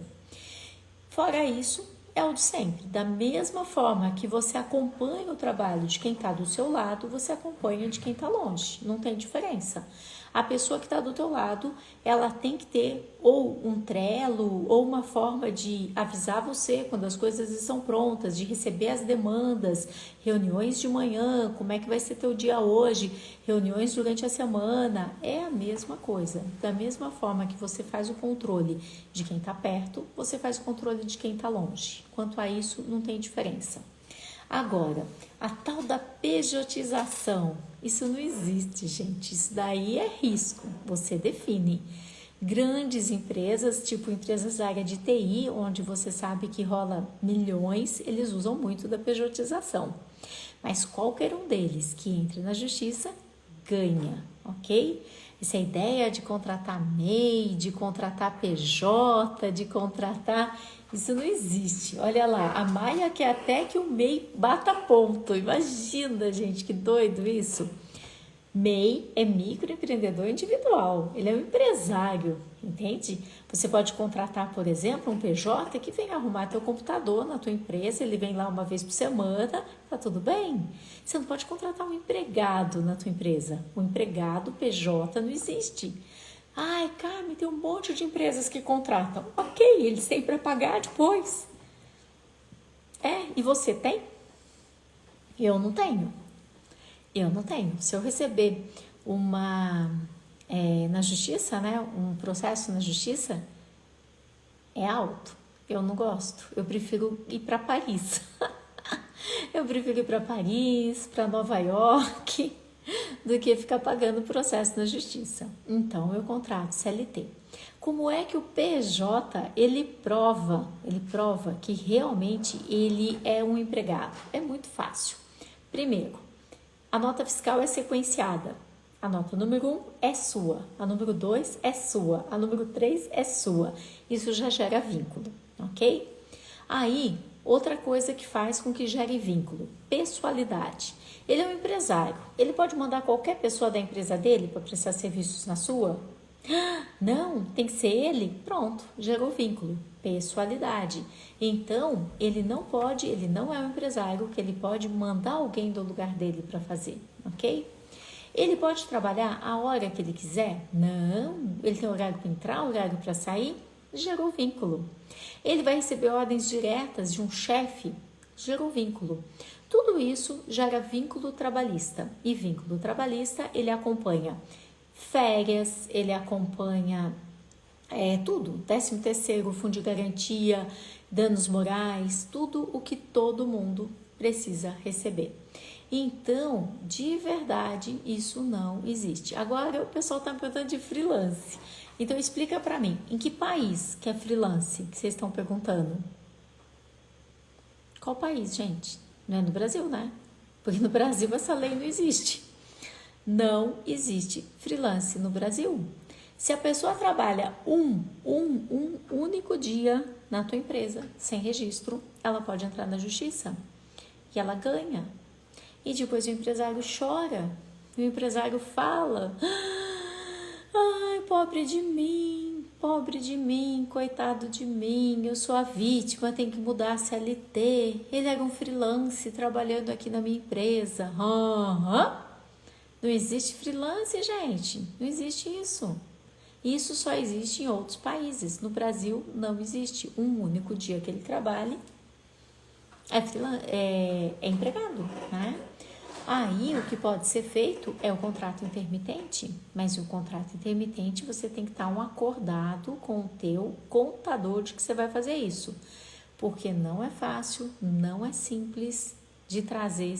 Fora isso, é o de sempre. Da mesma forma que você acompanha o trabalho de quem está do seu lado, você acompanha de quem está longe. Não tem diferença. A pessoa que está do teu lado, ela tem que ter ou um Trello ou uma forma de avisar você quando as coisas estão prontas, de receber as demandas, reuniões de manhã, como é que vai ser teu dia hoje, reuniões durante a semana. É a mesma coisa. Da mesma forma que você faz o controle de quem está perto, você faz o controle de quem está longe. Quanto a isso, não tem diferença. Agora, a tal da pejotização, isso não existe, gente. Isso daí é risco, você define. Grandes empresas, tipo empresas da área de TI, onde você sabe que rola milhões, eles usam muito da pejotização. Mas qualquer um deles que entre na justiça, ganha, ok? Essa ideia de contratar MEI, de contratar PJ, de contratar... Isso não existe. Olha lá, a Maia quer até que o MEI bata ponto. Imagina, gente, que doido isso. MEI é microempreendedor individual. Ele é um empresário, entende? Você pode contratar, por exemplo, um PJ que vem arrumar teu computador na tua empresa. Ele vem lá uma vez por semana, tá tudo bem? Você não pode contratar um empregado na tua empresa. O empregado PJ não existe. Ai, Carmen, tem um monte de empresas que contratam. Ok, eles têm para pagar depois. E você tem? Eu não tenho. Eu não tenho. Se eu receber na justiça, né, um processo na justiça, é alto. Eu não gosto. Eu prefiro ir para Paris. Eu prefiro ir para Paris, para Nova York, do que ficar pagando processo na justiça. Então, eu contrato CLT. Como é que o PJ, ele prova que realmente ele é um empregado? É muito fácil. Primeiro, a nota fiscal é sequenciada. A nota número 1 é sua, a número 2 é sua, a número 3 é sua. Isso já gera vínculo, ok? Aí, outra coisa que faz com que gere vínculo, pessoalidade. Ele é um empresário, ele pode mandar qualquer pessoa da empresa dele para prestar serviços na sua? Não, tem que ser ele? Pronto, gerou vínculo, pessoalidade. Então, ele não é um empresário que ele pode mandar alguém do lugar dele para fazer, ok? Ele pode trabalhar a hora que ele quiser? Não, ele tem horário para entrar, horário para sair? Gerou vínculo. Ele vai receber ordens diretas de um chefe? Gerou vínculo. Tudo isso gera vínculo trabalhista. E vínculo trabalhista, ele acompanha férias, ele acompanha tudo. 13º, fundo de garantia, danos morais, tudo o que todo mundo precisa receber. Então, de verdade, isso não existe. Agora, o pessoal está me perguntando de freelance. Então, explica para mim, em que país que é freelance que vocês estão perguntando? Qual país, gente? Não é no Brasil, né? Porque no Brasil essa lei não existe. Não existe freelance no Brasil. Se a pessoa trabalha um único dia na tua empresa, sem registro, ela pode entrar na justiça e ela ganha. E depois o empresário chora, o empresário fala: ai, pobre de mim, coitado de mim, eu sou a vítima, tenho que mudar a CLT. Ele era um freelance trabalhando aqui na minha empresa. Não existe freelance, gente, não existe isso. Isso só existe em outros países. No Brasil não existe um único dia que ele trabalhe, é empregado, né? Aí o que pode ser feito é o contrato intermitente, mas o contrato intermitente você tem que estar acordado com o teu contador de que você vai fazer isso, porque não é fácil, não é simples de trazer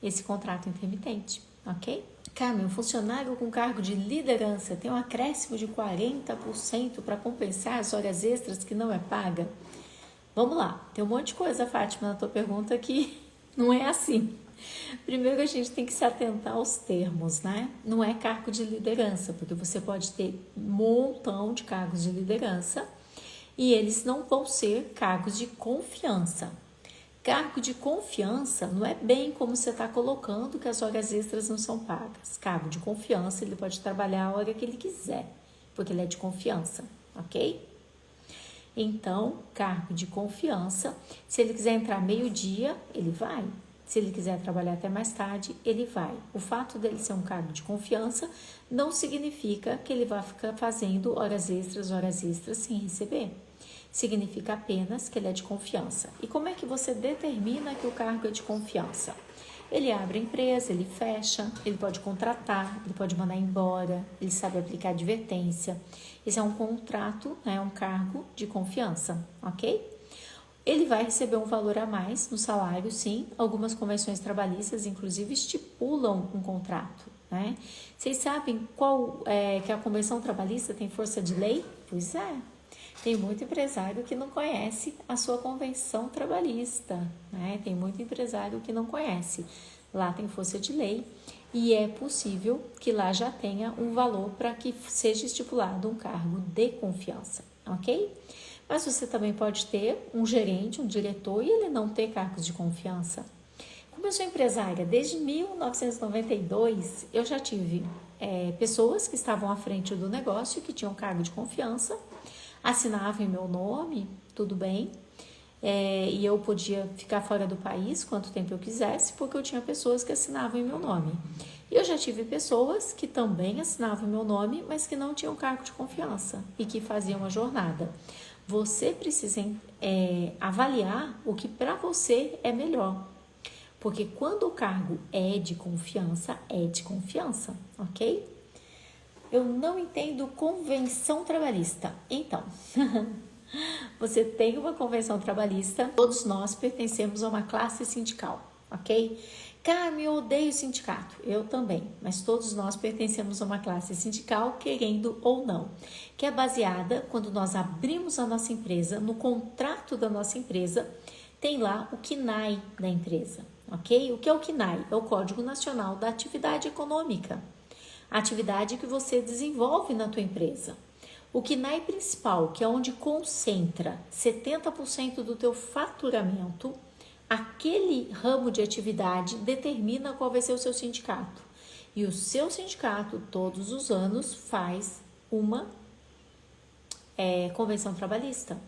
esse contrato intermitente, ok? Carmen, um funcionário com cargo de liderança tem um acréscimo de 40% para compensar as horas extras que não é paga? Vamos lá, tem um monte de coisa, Fátima, na tua pergunta que não é assim. Primeiro a gente tem que se atentar aos termos, né? Não é cargo de liderança, porque você pode ter um montão de cargos de liderança e eles não vão ser cargos de confiança. Cargo de confiança não é bem como você está colocando que as horas extras não são pagas. Cargo de confiança, ele pode trabalhar a hora que ele quiser, porque ele é de confiança, ok? Então, cargo de confiança, se ele quiser entrar meio-dia, ele vai. Se ele quiser trabalhar até mais tarde, ele vai. O fato dele ser um cargo de confiança não significa que ele vai ficar fazendo horas extras sem receber. Significa apenas que ele é de confiança. E como é que você determina que o cargo é de confiança? Ele abre a empresa, ele fecha, ele pode contratar, ele pode mandar embora, ele sabe aplicar advertência. Esse é um contrato, é um cargo de confiança, ok? Ele vai receber um valor a mais no salário, sim. Algumas convenções trabalhistas, inclusive, estipulam um contrato, né? Vocês sabem que a convenção trabalhista tem força de lei? Pois é. Tem muito empresário que não conhece a sua convenção trabalhista, né? Tem muito empresário que não conhece. Lá tem força de lei e é possível que lá já tenha um valor para que seja estipulado um cargo de confiança, ok? Mas você também pode ter um gerente, um diretor e ele não ter cargos de confiança. Como eu sou empresária desde 1992, eu já tive pessoas que estavam à frente do negócio, que tinham cargo de confiança, assinavam em meu nome, tudo bem, e eu podia ficar fora do país quanto tempo eu quisesse, porque eu tinha pessoas que assinavam em meu nome. E eu já tive pessoas que também assinavam em meu nome, mas que não tinham cargo de confiança e que faziam a jornada. Você precisa avaliar o que para você é melhor. Porque quando o cargo é de confiança, ok? Eu não entendo convenção trabalhista. Então, você tem uma convenção trabalhista, todos nós pertencemos a uma classe sindical, ok? Carmen, eu odeio sindicato. Eu também, mas todos nós pertencemos a uma classe sindical, querendo ou não, que é baseada, quando nós abrimos a nossa empresa, no contrato da nossa empresa, tem lá o CNAE da empresa, ok? O que é o CNAE? É o Código Nacional da Atividade Econômica, a atividade que você desenvolve na tua empresa. O CNAE principal, que é onde concentra 70% do teu faturamento, aquele ramo de atividade determina qual vai ser o seu sindicato. E o seu sindicato, todos os anos, faz uma convenção trabalhista.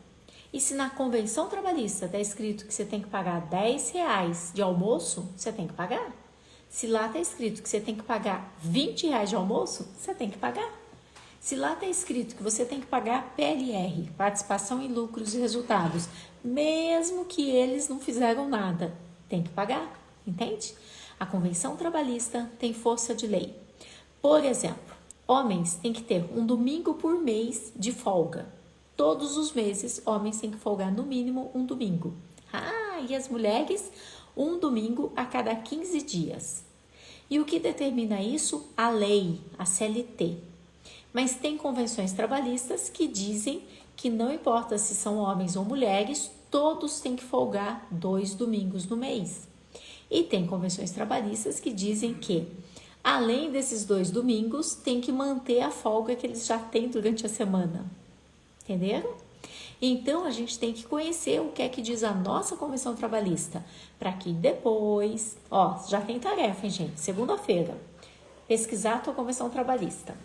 E se na convenção trabalhista está escrito que você tem que pagar R$10 de almoço, você tem que pagar. Se lá está escrito que você tem que pagar R$20 de almoço, você tem que pagar. Se lá está escrito que você tem que pagar PLR, participação em lucros e resultados, mesmo que eles não fizeram nada, tem que pagar, entende? A convenção trabalhista tem força de lei. Por exemplo, homens têm que ter um domingo por mês de folga. Todos os meses, homens têm que folgar no mínimo um domingo. E as mulheres, um domingo a cada 15 dias. E o que determina isso? A lei, a CLT. Mas tem convenções trabalhistas que dizem que não importa se são homens ou mulheres, todos têm que folgar 2 domingos no mês. E tem convenções trabalhistas que dizem que, além desses 2 domingos, tem que manter a folga que eles já têm durante a semana. Entenderam? Então, a gente tem que conhecer o que é que diz a nossa convenção trabalhista, para que depois, já tem tarefa, hein, gente? Segunda-feira, pesquisar a tua convenção trabalhista.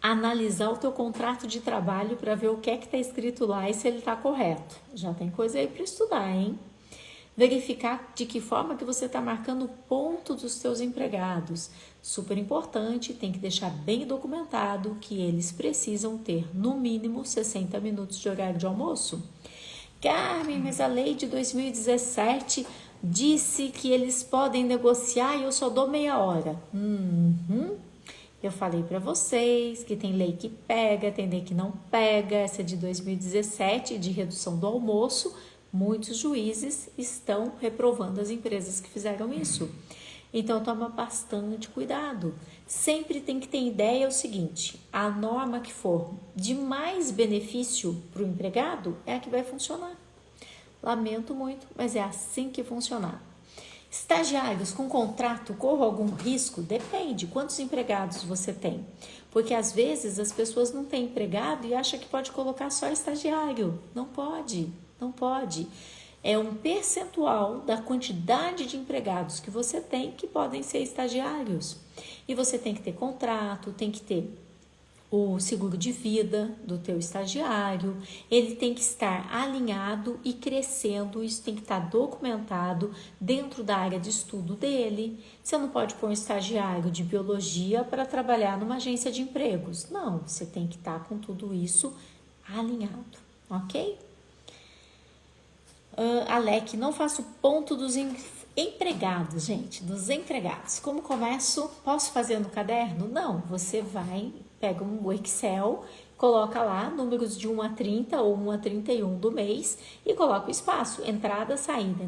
Analisar o teu contrato de trabalho para ver o que é que está escrito lá e se ele está correto. Já tem coisa aí para estudar, hein? Verificar de que forma que você está marcando o ponto dos teus empregados. Super importante, tem que deixar bem documentado que eles precisam ter no mínimo 60 minutos de horário de almoço. Carmen, mas a lei de 2017 disse que eles podem negociar e eu só dou meia hora. Eu falei para vocês que tem lei que pega, tem lei que não pega. Essa é de 2017, de redução do almoço. Muitos juízes estão reprovando as empresas que fizeram isso. Então, toma bastante cuidado. Sempre tem que ter ideia o seguinte, a norma que for de mais benefício para o empregado é a que vai funcionar. Lamento muito, mas é assim que funcionar. Estagiários com contrato, corram algum risco? Depende, quantos empregados você tem? Porque às vezes as pessoas não têm empregado e acham que pode colocar só estagiário. Não pode. É um percentual da quantidade de empregados que você tem que podem ser estagiários. E você tem que ter contrato, tem que ter o seguro de vida do teu estagiário, ele tem que estar alinhado e crescendo, isso tem que estar documentado dentro da área de estudo dele. Você não pode pôr um estagiário de biologia para trabalhar numa agência de empregos. Não, você tem que estar com tudo isso alinhado, ok? Alec, não faço ponto dos empregados, gente, dos empregados. Como começo? Posso fazer no caderno? Não, você vai, pega um Excel, coloca lá números de 1 a 30 ou 1 a 31 do mês e coloca o espaço, entrada, saída,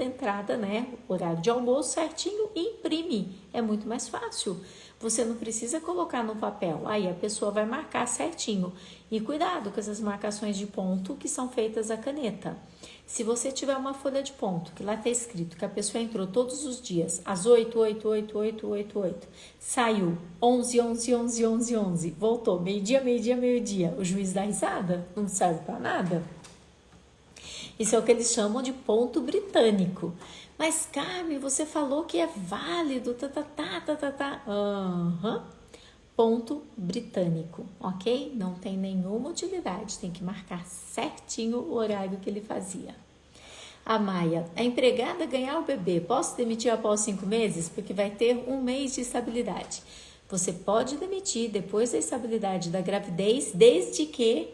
entrada, né, horário de almoço certinho e imprime. É muito mais fácil. Você não precisa colocar no papel, aí a pessoa vai marcar certinho. E cuidado com essas marcações de ponto que são feitas à caneta. Se você tiver uma folha de ponto, que lá está escrito que a pessoa entrou todos os dias, às 8, 8, 8, 8, 8, 8, saiu 11, 11, 11, 11, 11, voltou meio-dia, meio-dia, meio-dia, o juiz dá risada? Não serve para nada? Isso é o que eles chamam de ponto britânico. Mas, Carmen, você falou que é válido, Ponto britânico, ok? Não tem nenhuma utilidade, tem que marcar certinho o horário que ele fazia. A Maia, a empregada ganhar o bebê, posso demitir após 5 meses? Porque vai ter 1 mês de estabilidade. Você pode demitir depois da estabilidade da gravidez, desde que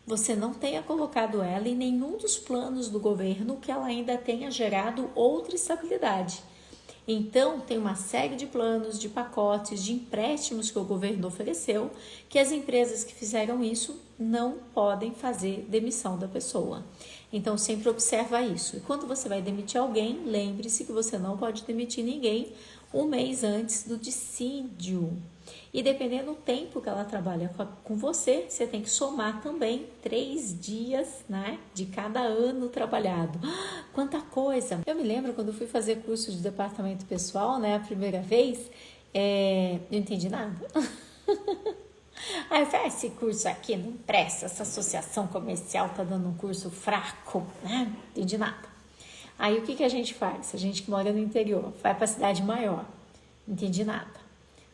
você não tenha colocado ela em nenhum dos planos do governo que ela ainda tenha gerado outra estabilidade. Então, tem uma série de planos, de pacotes, de empréstimos que o governo ofereceu, que as empresas que fizeram isso não podem fazer demissão da pessoa. Então, sempre observa isso. E quando você vai demitir alguém, lembre-se que você não pode demitir ninguém 1 mês antes do dissídio. E dependendo do tempo que ela trabalha com você, você tem que somar também 3 dias, né, de cada ano trabalhado. Quanta coisa! Eu me lembro quando eu fui fazer curso de departamento pessoal, né, a primeira vez, não entendi nada. Aí eu falei, esse curso aqui não presta, essa associação comercial tá dando um curso fraco, né, não entendi nada. Aí o que a gente faz? A gente que mora no interior, vai para a cidade maior, não entendi nada.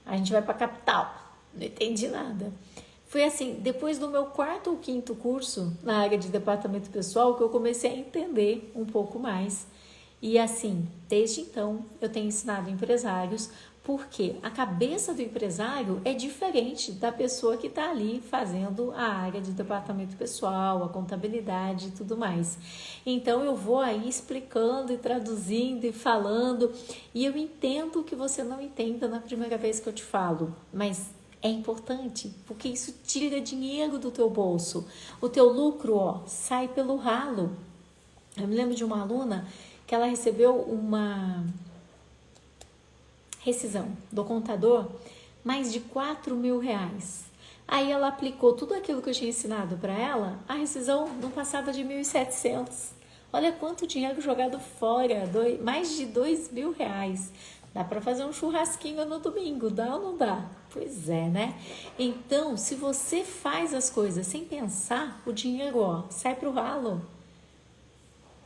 A gente vai para a capital, não entendi nada. Foi assim, depois do meu 4º ou 5º curso na área de departamento pessoal que eu comecei a entender um pouco mais. E assim, desde então eu tenho ensinado empresários, porque a cabeça do empresário é diferente da pessoa que está ali fazendo a área de departamento pessoal, a contabilidade e tudo mais. Então eu vou aí explicando e traduzindo e falando, e eu entendo que você não entenda na primeira vez que eu te falo, mas é importante, porque isso tira dinheiro do teu bolso. O teu lucro, sai pelo ralo. Eu me lembro de uma aluna que ela recebeu uma rescisão do contador, mais de R$4.000. Aí ela aplicou tudo aquilo que eu tinha ensinado para ela, a rescisão não passava de 1.700. Olha quanto dinheiro jogado fora, mais de R$2.000. Dá para fazer um churrasquinho no domingo, dá ou não dá? Pois é, né? Então, se você faz as coisas sem pensar, o dinheiro, sai pro ralo.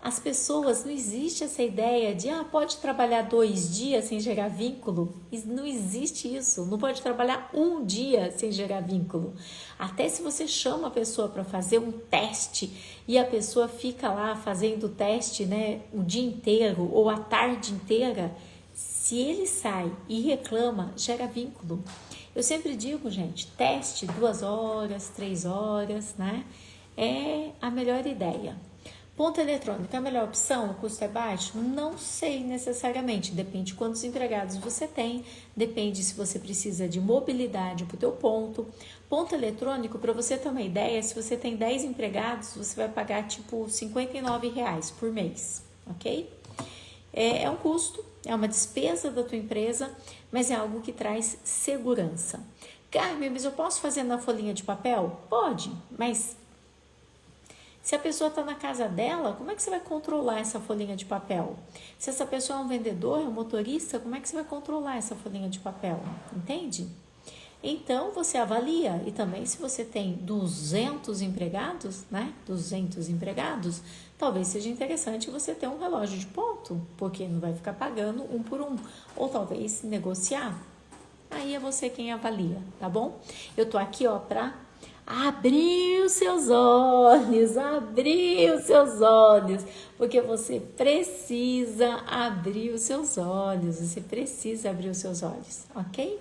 As pessoas, não existe essa ideia de, pode trabalhar 2 dias sem gerar vínculo. Não existe isso. Não pode trabalhar 1 dia sem gerar vínculo. Até se você chama a pessoa para fazer um teste e a pessoa fica lá fazendo o teste, né, o dia inteiro ou a tarde inteira, se ele sai e reclama, gera vínculo. Eu sempre digo, gente, teste 2 horas, 3 horas, né? É a melhor ideia. Ponto eletrônico é a melhor opção? O custo é baixo? Não sei necessariamente, depende de quantos empregados você tem, depende se você precisa de mobilidade para o teu ponto. Ponto eletrônico, para você ter uma ideia, se você tem 10 empregados, você vai pagar tipo R$59 por mês, ok? É um custo, é uma despesa da tua empresa, mas é algo que traz segurança. Carmen, mas eu posso fazer na folhinha de papel? Pode, mas se a pessoa está na casa dela, como é que você vai controlar essa folhinha de papel? Se essa pessoa é um vendedor, é um motorista, como é que você vai controlar essa folhinha de papel? Entende? Então, você avalia. E também, se você tem 200 empregados, né? 200 empregados, talvez seja interessante você ter um relógio de ponto, porque não vai ficar pagando 1 por 1. Ou talvez negociar. Aí é você quem avalia, tá bom? Eu tô aqui, ó, pra abrir os seus olhos, porque você precisa abrir os seus olhos, ok?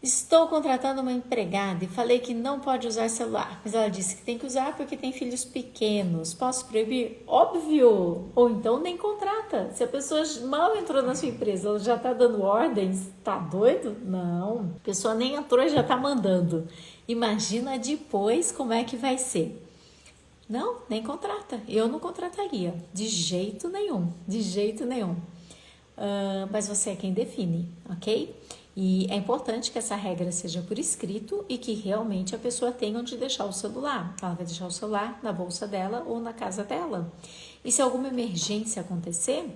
Estou contratando uma empregada e falei que não pode usar celular, mas ela disse que tem que usar porque tem filhos pequenos. Posso proibir? Óbvio! Ou então nem contrata. Se a pessoa mal entrou na sua empresa, ela já está dando ordens, tá doido? Não. A pessoa nem entrou e já está mandando. Imagina depois como é que vai ser. Não, nem contrata. Eu não contrataria. De jeito nenhum. Mas você é quem define, ok? E é importante que essa regra seja por escrito e que realmente a pessoa tenha onde deixar o celular. Ela vai deixar o celular na bolsa dela ou na casa dela. E se alguma emergência acontecer,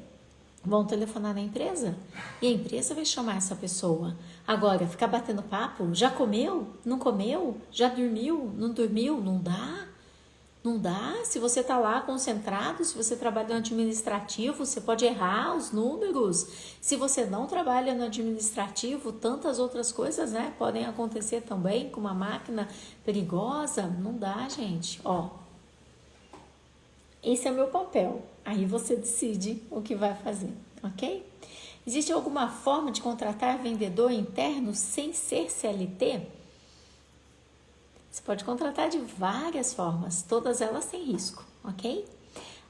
vão telefonar na empresa. E a empresa vai chamar essa pessoa. Agora, ficar batendo papo, já comeu? Não comeu? Já dormiu? Não dormiu? Não dá. Não dá, se você está lá concentrado, se você trabalha no administrativo, você pode errar os números. Se você não trabalha no administrativo, tantas outras coisas, né, podem acontecer também com uma máquina perigosa. Não dá, gente. Ó, esse é o meu papel. Aí você decide o que vai fazer, ok? Existe alguma forma de contratar vendedor interno sem ser CLT? Você pode contratar de várias formas, todas elas têm risco, ok?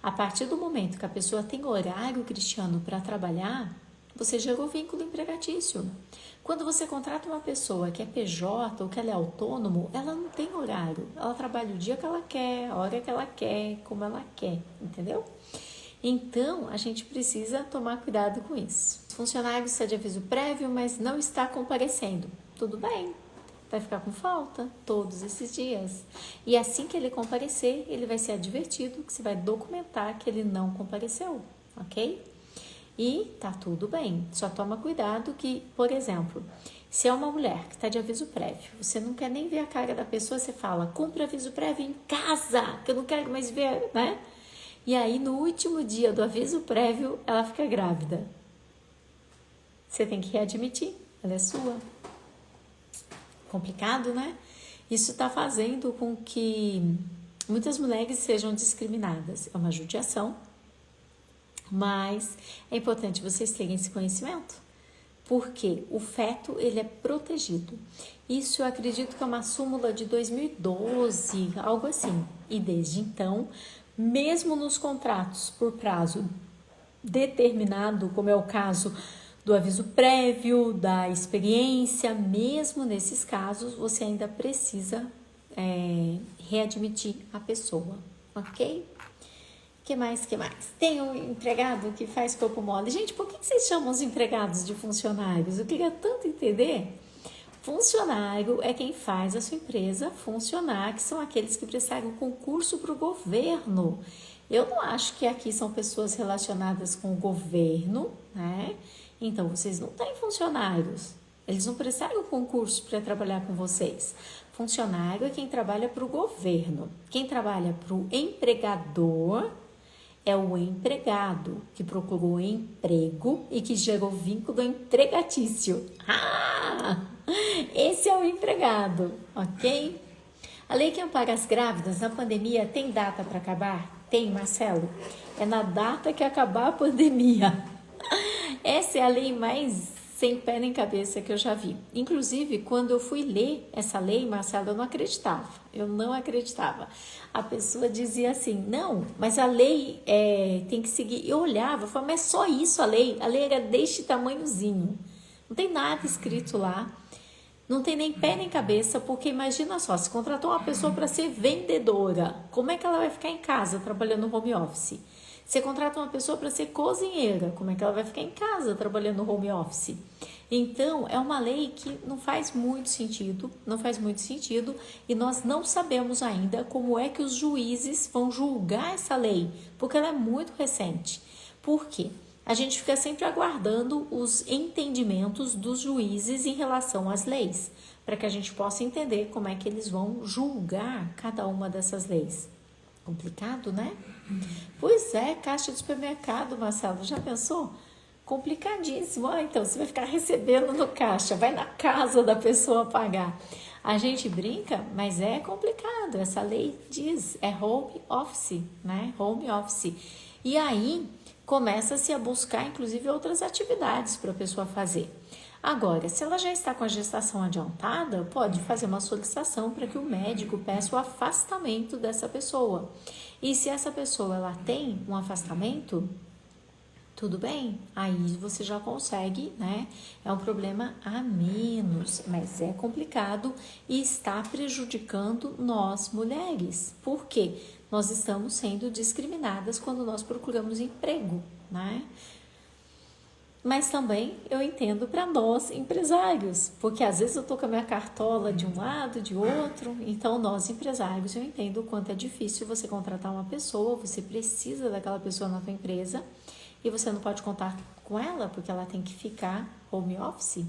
A partir do momento que a pessoa tem horário, Cristiano, para trabalhar, você gerou vínculo empregatício. Quando você contrata uma pessoa que é PJ ou que ela é autônomo, ela não tem horário. Ela trabalha o dia que ela quer, a hora que ela quer, como ela quer, entendeu? Então, a gente precisa tomar cuidado com isso. O funcionário está de aviso prévio, mas não está comparecendo. Tudo bem. Vai ficar com falta todos esses dias. E assim que ele comparecer, ele vai ser advertido que você vai documentar que ele não compareceu, ok? E tá tudo bem. Só toma cuidado que, por exemplo, se é uma mulher que está de aviso prévio, você não quer nem ver a cara da pessoa, você fala, cumpra aviso prévio em casa, que eu não quero mais ver, né? E aí, no último dia do aviso prévio, ela fica grávida. Você tem que readmitir, ela é sua. Complicado, né? Isso está fazendo com que muitas mulheres sejam discriminadas. É uma judiação, mas é importante vocês terem esse conhecimento, porque o feto, ele é protegido. Isso eu acredito que é uma súmula de 2012, algo assim. E desde então, mesmo nos contratos por prazo determinado, como é o caso do aviso prévio, da experiência, mesmo nesses casos, você ainda precisa readmitir a pessoa, ok? Que mais? Tem um empregado que faz corpo mole. Gente, por que vocês chamam os empregados de funcionários? Eu queria tanto entender. Funcionário é quem faz a sua empresa funcionar, que são aqueles que prestaram concurso para o governo. Eu não acho que aqui são pessoas relacionadas com o governo, né? Então, vocês não têm funcionários. Eles não prestaram concurso para trabalhar com vocês. Funcionário é quem trabalha para o governo. Quem trabalha para o empregador é o empregado, que procurou emprego e que gerou vínculo empregatício. Esse é o empregado, ok? A lei que ampara as grávidas na pandemia tem data para acabar? Tem, Marcelo. É na data que acabar a pandemia. Essa é a lei mais sem pé nem cabeça que eu já vi. Inclusive, quando eu fui ler essa lei, Marcelo, eu não acreditava. A pessoa dizia assim, não, mas a lei tem que seguir. Eu olhava, eu falava, mas é só isso a lei era deste tamanhozinho. Não tem nada escrito lá. Não tem nem pé nem cabeça, porque imagina só, se contratou uma pessoa para ser vendedora, como é que ela vai ficar em casa trabalhando no home office? Você contrata uma pessoa para ser cozinheira, como é que ela vai ficar em casa trabalhando no home office? Então, é uma lei que não faz muito sentido, e nós não sabemos ainda como é que os juízes vão julgar essa lei, porque ela é muito recente. Por quê? A gente fica sempre aguardando os entendimentos dos juízes em relação às leis, para que a gente possa entender como é que eles vão julgar cada uma dessas leis. Complicado, né? Pois é, caixa de supermercado, Marcelo, já pensou? complicadíssimo. Então você vai ficar recebendo no caixa, vai na casa da pessoa pagar. A gente brinca, mas é complicado. Essa lei diz, é home office, né? Home office. E aí começa-se a buscar, inclusive, outras atividades para a pessoa fazer. Agora, se ela já está com a gestação adiantada, pode fazer uma solicitação para que o médico peça o afastamento dessa pessoa. E se essa pessoa ela tem um afastamento, tudo bem, aí você já consegue, né? É um problema a menos, mas é complicado e está prejudicando nós mulheres. Por quê? Nós estamos sendo discriminadas quando nós procuramos emprego, né? Mas também eu entendo para nós empresários, porque às vezes eu tô com a minha cartola de um lado, de outro, então nós empresários eu entendo o quanto é difícil você contratar uma pessoa, você precisa daquela pessoa na tua empresa e você não pode contar com ela porque ela tem que ficar home office.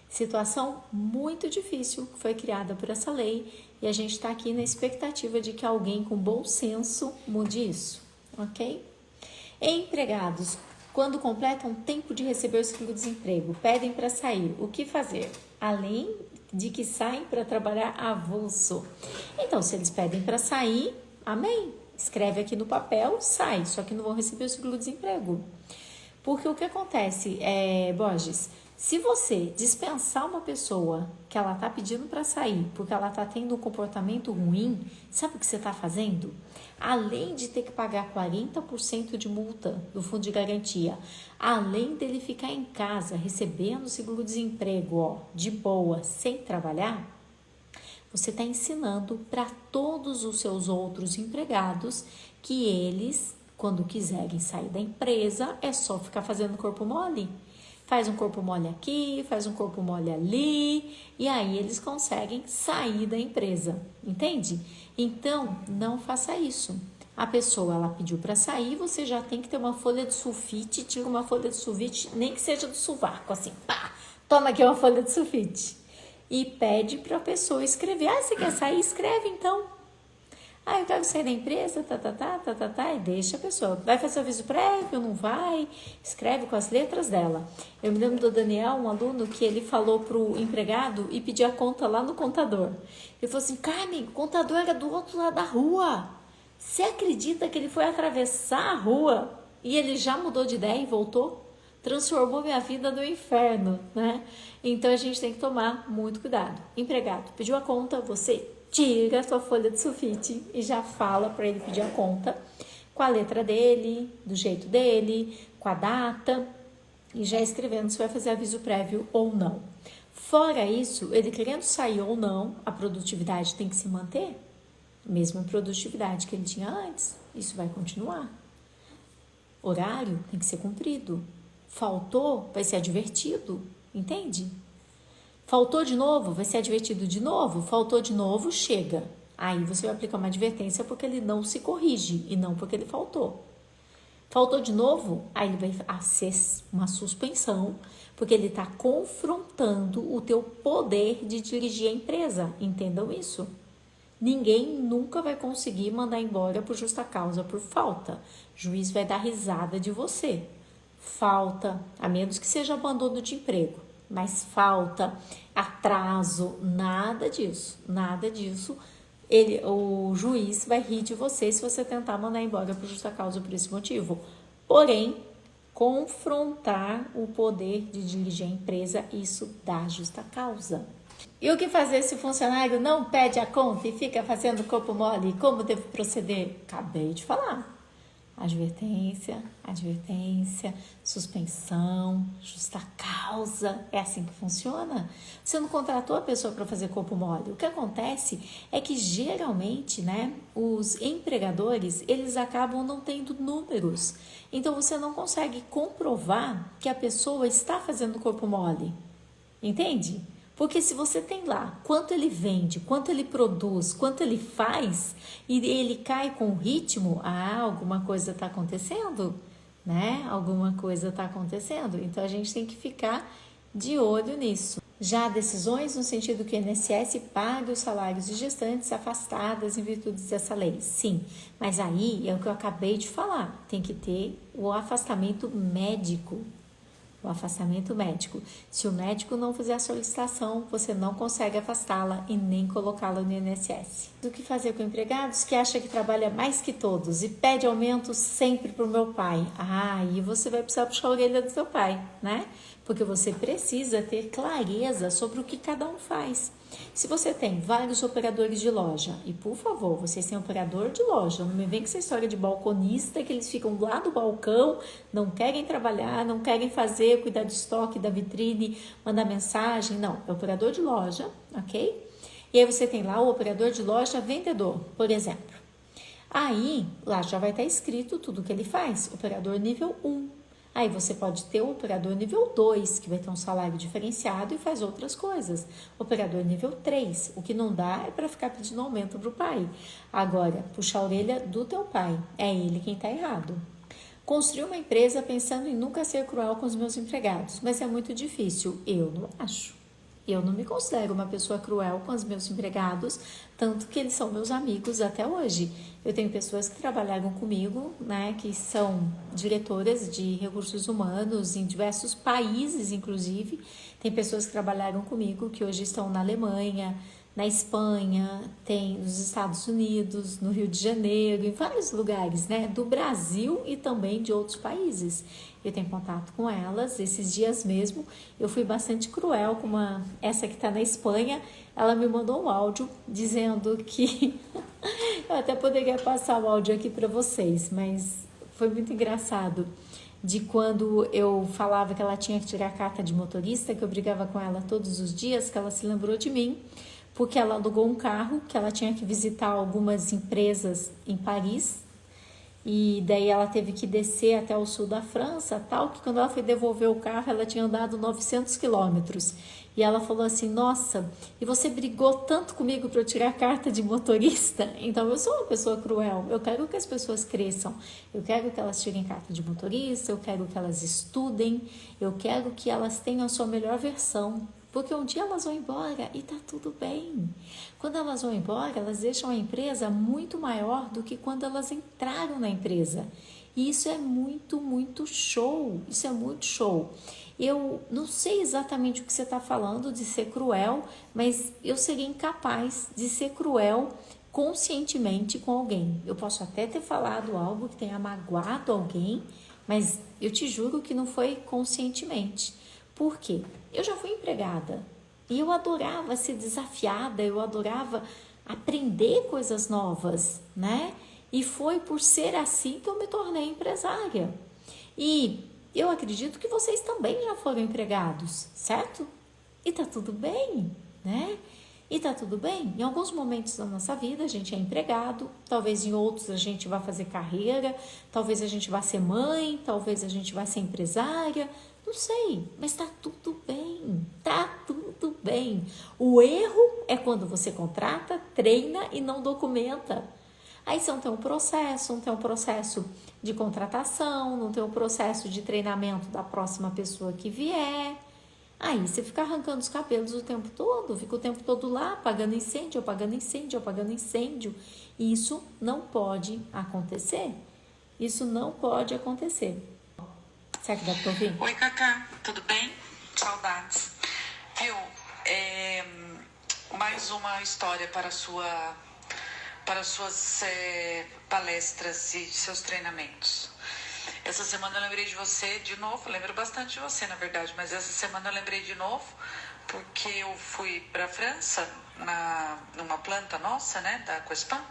Situação muito difícil que foi criada por essa lei e a gente está aqui na expectativa de que alguém com bom senso mude isso, ok? Empregados, quando completam tempo de receber o seguro-desemprego, pedem para sair, o que fazer? Além de que saem para trabalhar avulso. Então, se eles pedem para sair, amém. Escreve aqui no papel, sai, só que não vão receber o seguro-desemprego. Porque o que acontece, Borges, se você dispensar uma pessoa que ela está pedindo para sair porque ela está tendo um comportamento ruim, sabe o que você está fazendo? Além de ter que pagar 40% de multa do fundo de garantia, além dele ficar em casa recebendo seguro-desemprego, de boa, sem trabalhar, você está ensinando para todos os seus outros empregados que eles, quando quiserem sair da empresa, é só ficar fazendo corpo mole. Faz um corpo mole aqui, faz um corpo mole ali, e aí eles conseguem sair da empresa, entende? Então, não faça isso. A pessoa, ela pediu para sair, você já tem que ter uma folha de sulfite, tira uma folha de sulfite, nem que seja do sovaco, assim, pá, toma aqui uma folha de sulfite. E pede para a pessoa escrever. Você quer sair? Escreve então. Eu quero sair da empresa, e deixa a pessoa. Vai fazer o aviso prévio, não vai? Escreve com as letras dela. Eu me lembro do Daniel, um aluno, que ele falou pro empregado e pediu a conta lá no contador. Ele falou assim, Carmen, o contador era do outro lado da rua. Você acredita que ele foi atravessar a rua e ele já mudou de ideia e voltou? Transformou minha vida no inferno, né? Então a gente tem que tomar muito cuidado. Empregado, pediu a conta, você tira a sua folha de sulfite e já fala para ele pedir a conta com a letra dele, do jeito dele, com a data e já escrevendo se vai fazer aviso prévio ou não. Fora isso, ele querendo sair ou não, a produtividade tem que se manter, mesma produtividade que ele tinha antes, isso vai continuar. Horário tem que ser cumprido. Faltou, vai ser advertido, entende? Faltou de novo, vai ser advertido de novo. Faltou de novo, chega. Aí você vai aplicar uma advertência porque ele não se corrige e não porque ele faltou. Faltou de novo, aí ele vai ser uma suspensão porque ele está confrontando o teu poder de dirigir a empresa. Entendam isso. Ninguém nunca vai conseguir mandar embora por justa causa, por falta. O juiz vai dar risada de você. Falta, a menos que seja abandono de emprego. Mas falta, atraso, nada disso. O juiz vai rir de você se você tentar mandar embora por justa causa por esse motivo. Porém, confrontar o poder de dirigir a empresa, isso dá justa causa. E o que fazer se o funcionário não pede a conta e fica fazendo corpo mole? Como devo proceder? Acabei de falar. Advertência, suspensão, justa causa, é assim que funciona. Você não contratou a pessoa para fazer corpo mole. O que acontece é que geralmente, os empregadores, eles acabam não tendo números. Então você não consegue comprovar que a pessoa está fazendo corpo mole. Entende? Porque se você tem lá quanto ele vende, quanto ele produz, quanto ele faz, e ele cai com o ritmo, alguma coisa está acontecendo, né? Alguma coisa está acontecendo. Então, a gente tem que ficar de olho nisso. Já decisões no sentido que o INSS pague os salários de gestantes afastadas em virtude dessa lei. Sim, mas aí é o que eu acabei de falar. Tem que ter o afastamento médico, o afastamento médico. Se o médico não fizer a solicitação, você não consegue afastá-la e nem colocá-la no INSS. O que fazer com empregados que acha que trabalha mais que todos e pede aumento sempre para o meu pai? Aí você vai precisar puxar a orelha do seu pai, né? Porque você precisa ter clareza sobre o que cada um faz. Se você tem vários operadores de loja, e por favor, vocês têm operador de loja, não me vem com essa história de balconista, que eles ficam lá do balcão, não querem trabalhar, não querem fazer, cuidar do estoque, da vitrine, mandar mensagem, não, é operador de loja, ok? E aí você tem lá o operador de loja vendedor, por exemplo. Aí, lá já vai estar escrito tudo que ele faz, operador nível 1. Aí você pode ter o operador nível 2, que vai ter um salário diferenciado e faz outras coisas. Operador nível 3, o que não dá é para ficar pedindo aumento para o pai. Agora, puxa a orelha do teu pai, é ele quem está errado. Construir uma empresa pensando em nunca ser cruel com os meus empregados, mas é muito difícil, eu não acho. Eu não me considero uma pessoa cruel com os meus empregados, tanto que eles são meus amigos até hoje. Eu tenho pessoas que trabalharam comigo, né, que são diretoras de recursos humanos em diversos países, inclusive. Tem pessoas que trabalharam comigo que hoje estão na Alemanha, na Espanha, tem nos Estados Unidos, no Rio de Janeiro, em vários lugares, né, do Brasil e também de outros países. Eu tenho contato com elas. Esses dias mesmo eu fui bastante cruel com essa que está na Espanha. Ela me mandou um áudio dizendo que eu até poderia passar o áudio aqui para vocês, mas foi muito engraçado. De quando eu falava que ela tinha que tirar a carta de motorista, que eu brigava com ela todos os dias, que ela se lembrou de mim, porque ela alugou um carro, que ela tinha que visitar algumas empresas em Paris, e daí ela teve que descer até o sul da França, tal, que quando ela foi devolver o carro, ela tinha andado 900 quilômetros. E ela falou assim, nossa, e você brigou tanto comigo para eu tirar a carta de motorista? Então eu sou uma pessoa cruel, eu quero que as pessoas cresçam, eu quero que elas tirem carta de motorista, eu quero que elas estudem, eu quero que elas tenham a sua melhor versão. Porque um dia elas vão embora e tá tudo bem. Quando elas vão embora, elas deixam a empresa muito maior do que quando elas entraram na empresa. E isso é muito, muito show. Isso é muito show. Eu não sei exatamente o que você está falando de ser cruel, mas eu seria incapaz de ser cruel conscientemente com alguém. Eu posso até ter falado algo que tenha magoado alguém, mas eu te juro que não foi conscientemente. Por quê? Eu já fui empregada e eu adorava ser desafiada, eu adorava aprender coisas novas, né? E foi por ser assim que eu me tornei empresária. E eu acredito que vocês também já foram empregados, certo? E tá tudo bem, né? E tá tudo bem. Em alguns momentos da nossa vida a gente é empregado, talvez em outros a gente vá fazer carreira, talvez a gente vá ser mãe, talvez a gente vá ser empresária, não sei, mas tá tudo bem, tá tudo bem. O erro é quando você contrata, treina e não documenta. Aí você não tem um processo, não tem um processo de contratação, não tem um processo de treinamento da próxima pessoa que vier. Aí você fica arrancando os cabelos o tempo todo, fica o tempo todo lá apagando incêndio, apagando incêndio, apagando incêndio. E isso não pode acontecer. Isso não pode acontecer. Será que dá pra ouvir? Oi, Cacá, tudo bem? Saudades. Viu, mais uma história para suas palestras e seus treinamentos. Essa semana eu lembrei de você de novo, lembro bastante de você, na verdade, mas essa semana eu lembrei de novo porque eu fui para a França, numa planta nossa, né, da Coespan,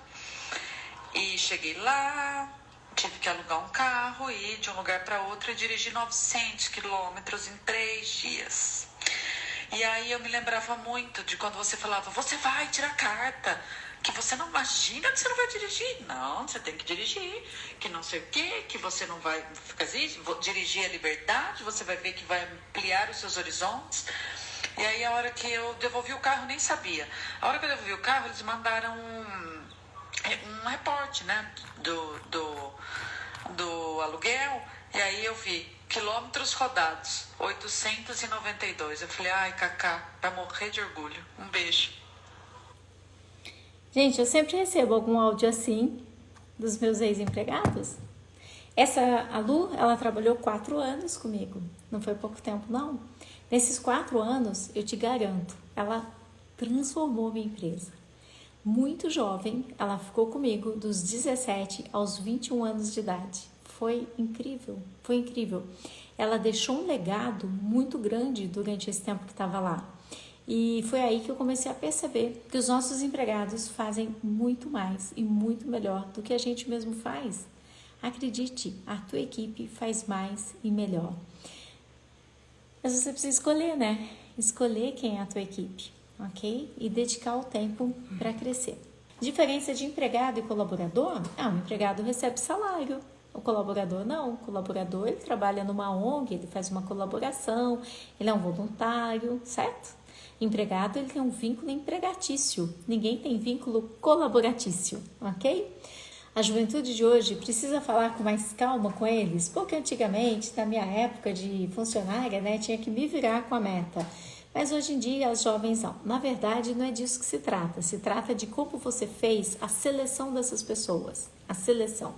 e cheguei lá, tive que alugar um carro e ir de um lugar para outro e dirigir 900 quilômetros em 3 dias. E aí eu me lembrava muito de quando você falava, você vai tirar carta, que você não imagina que você não vai dirigir. Não, você tem que dirigir, que não sei o quê, que você não vai ficar assim, dirigir a liberdade, você vai ver que vai ampliar os seus horizontes. E aí a hora que eu devolvi o carro, nem sabia. A hora que eu devolvi o carro, eles mandaram um reporte, né, do aluguel, e aí eu vi quilômetros rodados, 892. Eu falei, ai, Cacá, vai morrer de orgulho. Um beijo. Gente, eu sempre recebo algum áudio assim dos meus ex-empregados. A Lu, ela trabalhou 4 anos comigo, não foi pouco tempo não. Nesses 4 anos, eu te garanto, ela transformou minha empresa. Muito jovem, ela ficou comigo dos 17 aos 21 anos de idade. Foi incrível, foi incrível. Ela deixou um legado muito grande durante esse tempo que estava lá. E foi aí que eu comecei a perceber que os nossos empregados fazem muito mais e muito melhor do que a gente mesmo faz. Acredite, a tua equipe faz mais e melhor. Mas você precisa escolher, né? Escolher quem é a tua equipe, ok? E dedicar o tempo para crescer. Diferença de empregado e colaborador? O empregado recebe salário, o colaborador não. O colaborador, ele trabalha numa ONG, ele faz uma colaboração, ele é um voluntário, certo? Empregado, ele tem um vínculo empregatício. Ninguém tem vínculo colaboratício, ok? A juventude de hoje precisa falar com mais calma com eles, porque antigamente, na minha época de funcionária, né, tinha que me virar com a meta. Mas hoje em dia as jovens não. Na verdade, não é disso que se trata de como você fez a seleção dessas pessoas, a seleção.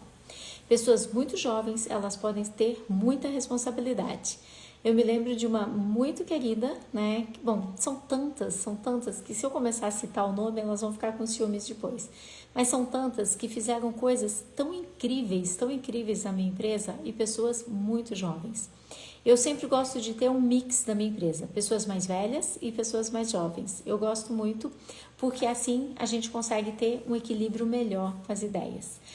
Pessoas muito jovens, elas podem ter muita responsabilidade. Eu me lembro de uma muito querida, né? Bom, são tantas que se eu começar a citar o nome, elas vão ficar com ciúmes depois. Mas são tantas que fizeram coisas tão incríveis na minha empresa e pessoas muito jovens. Eu sempre gosto de ter um mix na minha empresa, pessoas mais velhas e pessoas mais jovens. Eu gosto muito porque assim a gente consegue ter um equilíbrio melhor com as ideias.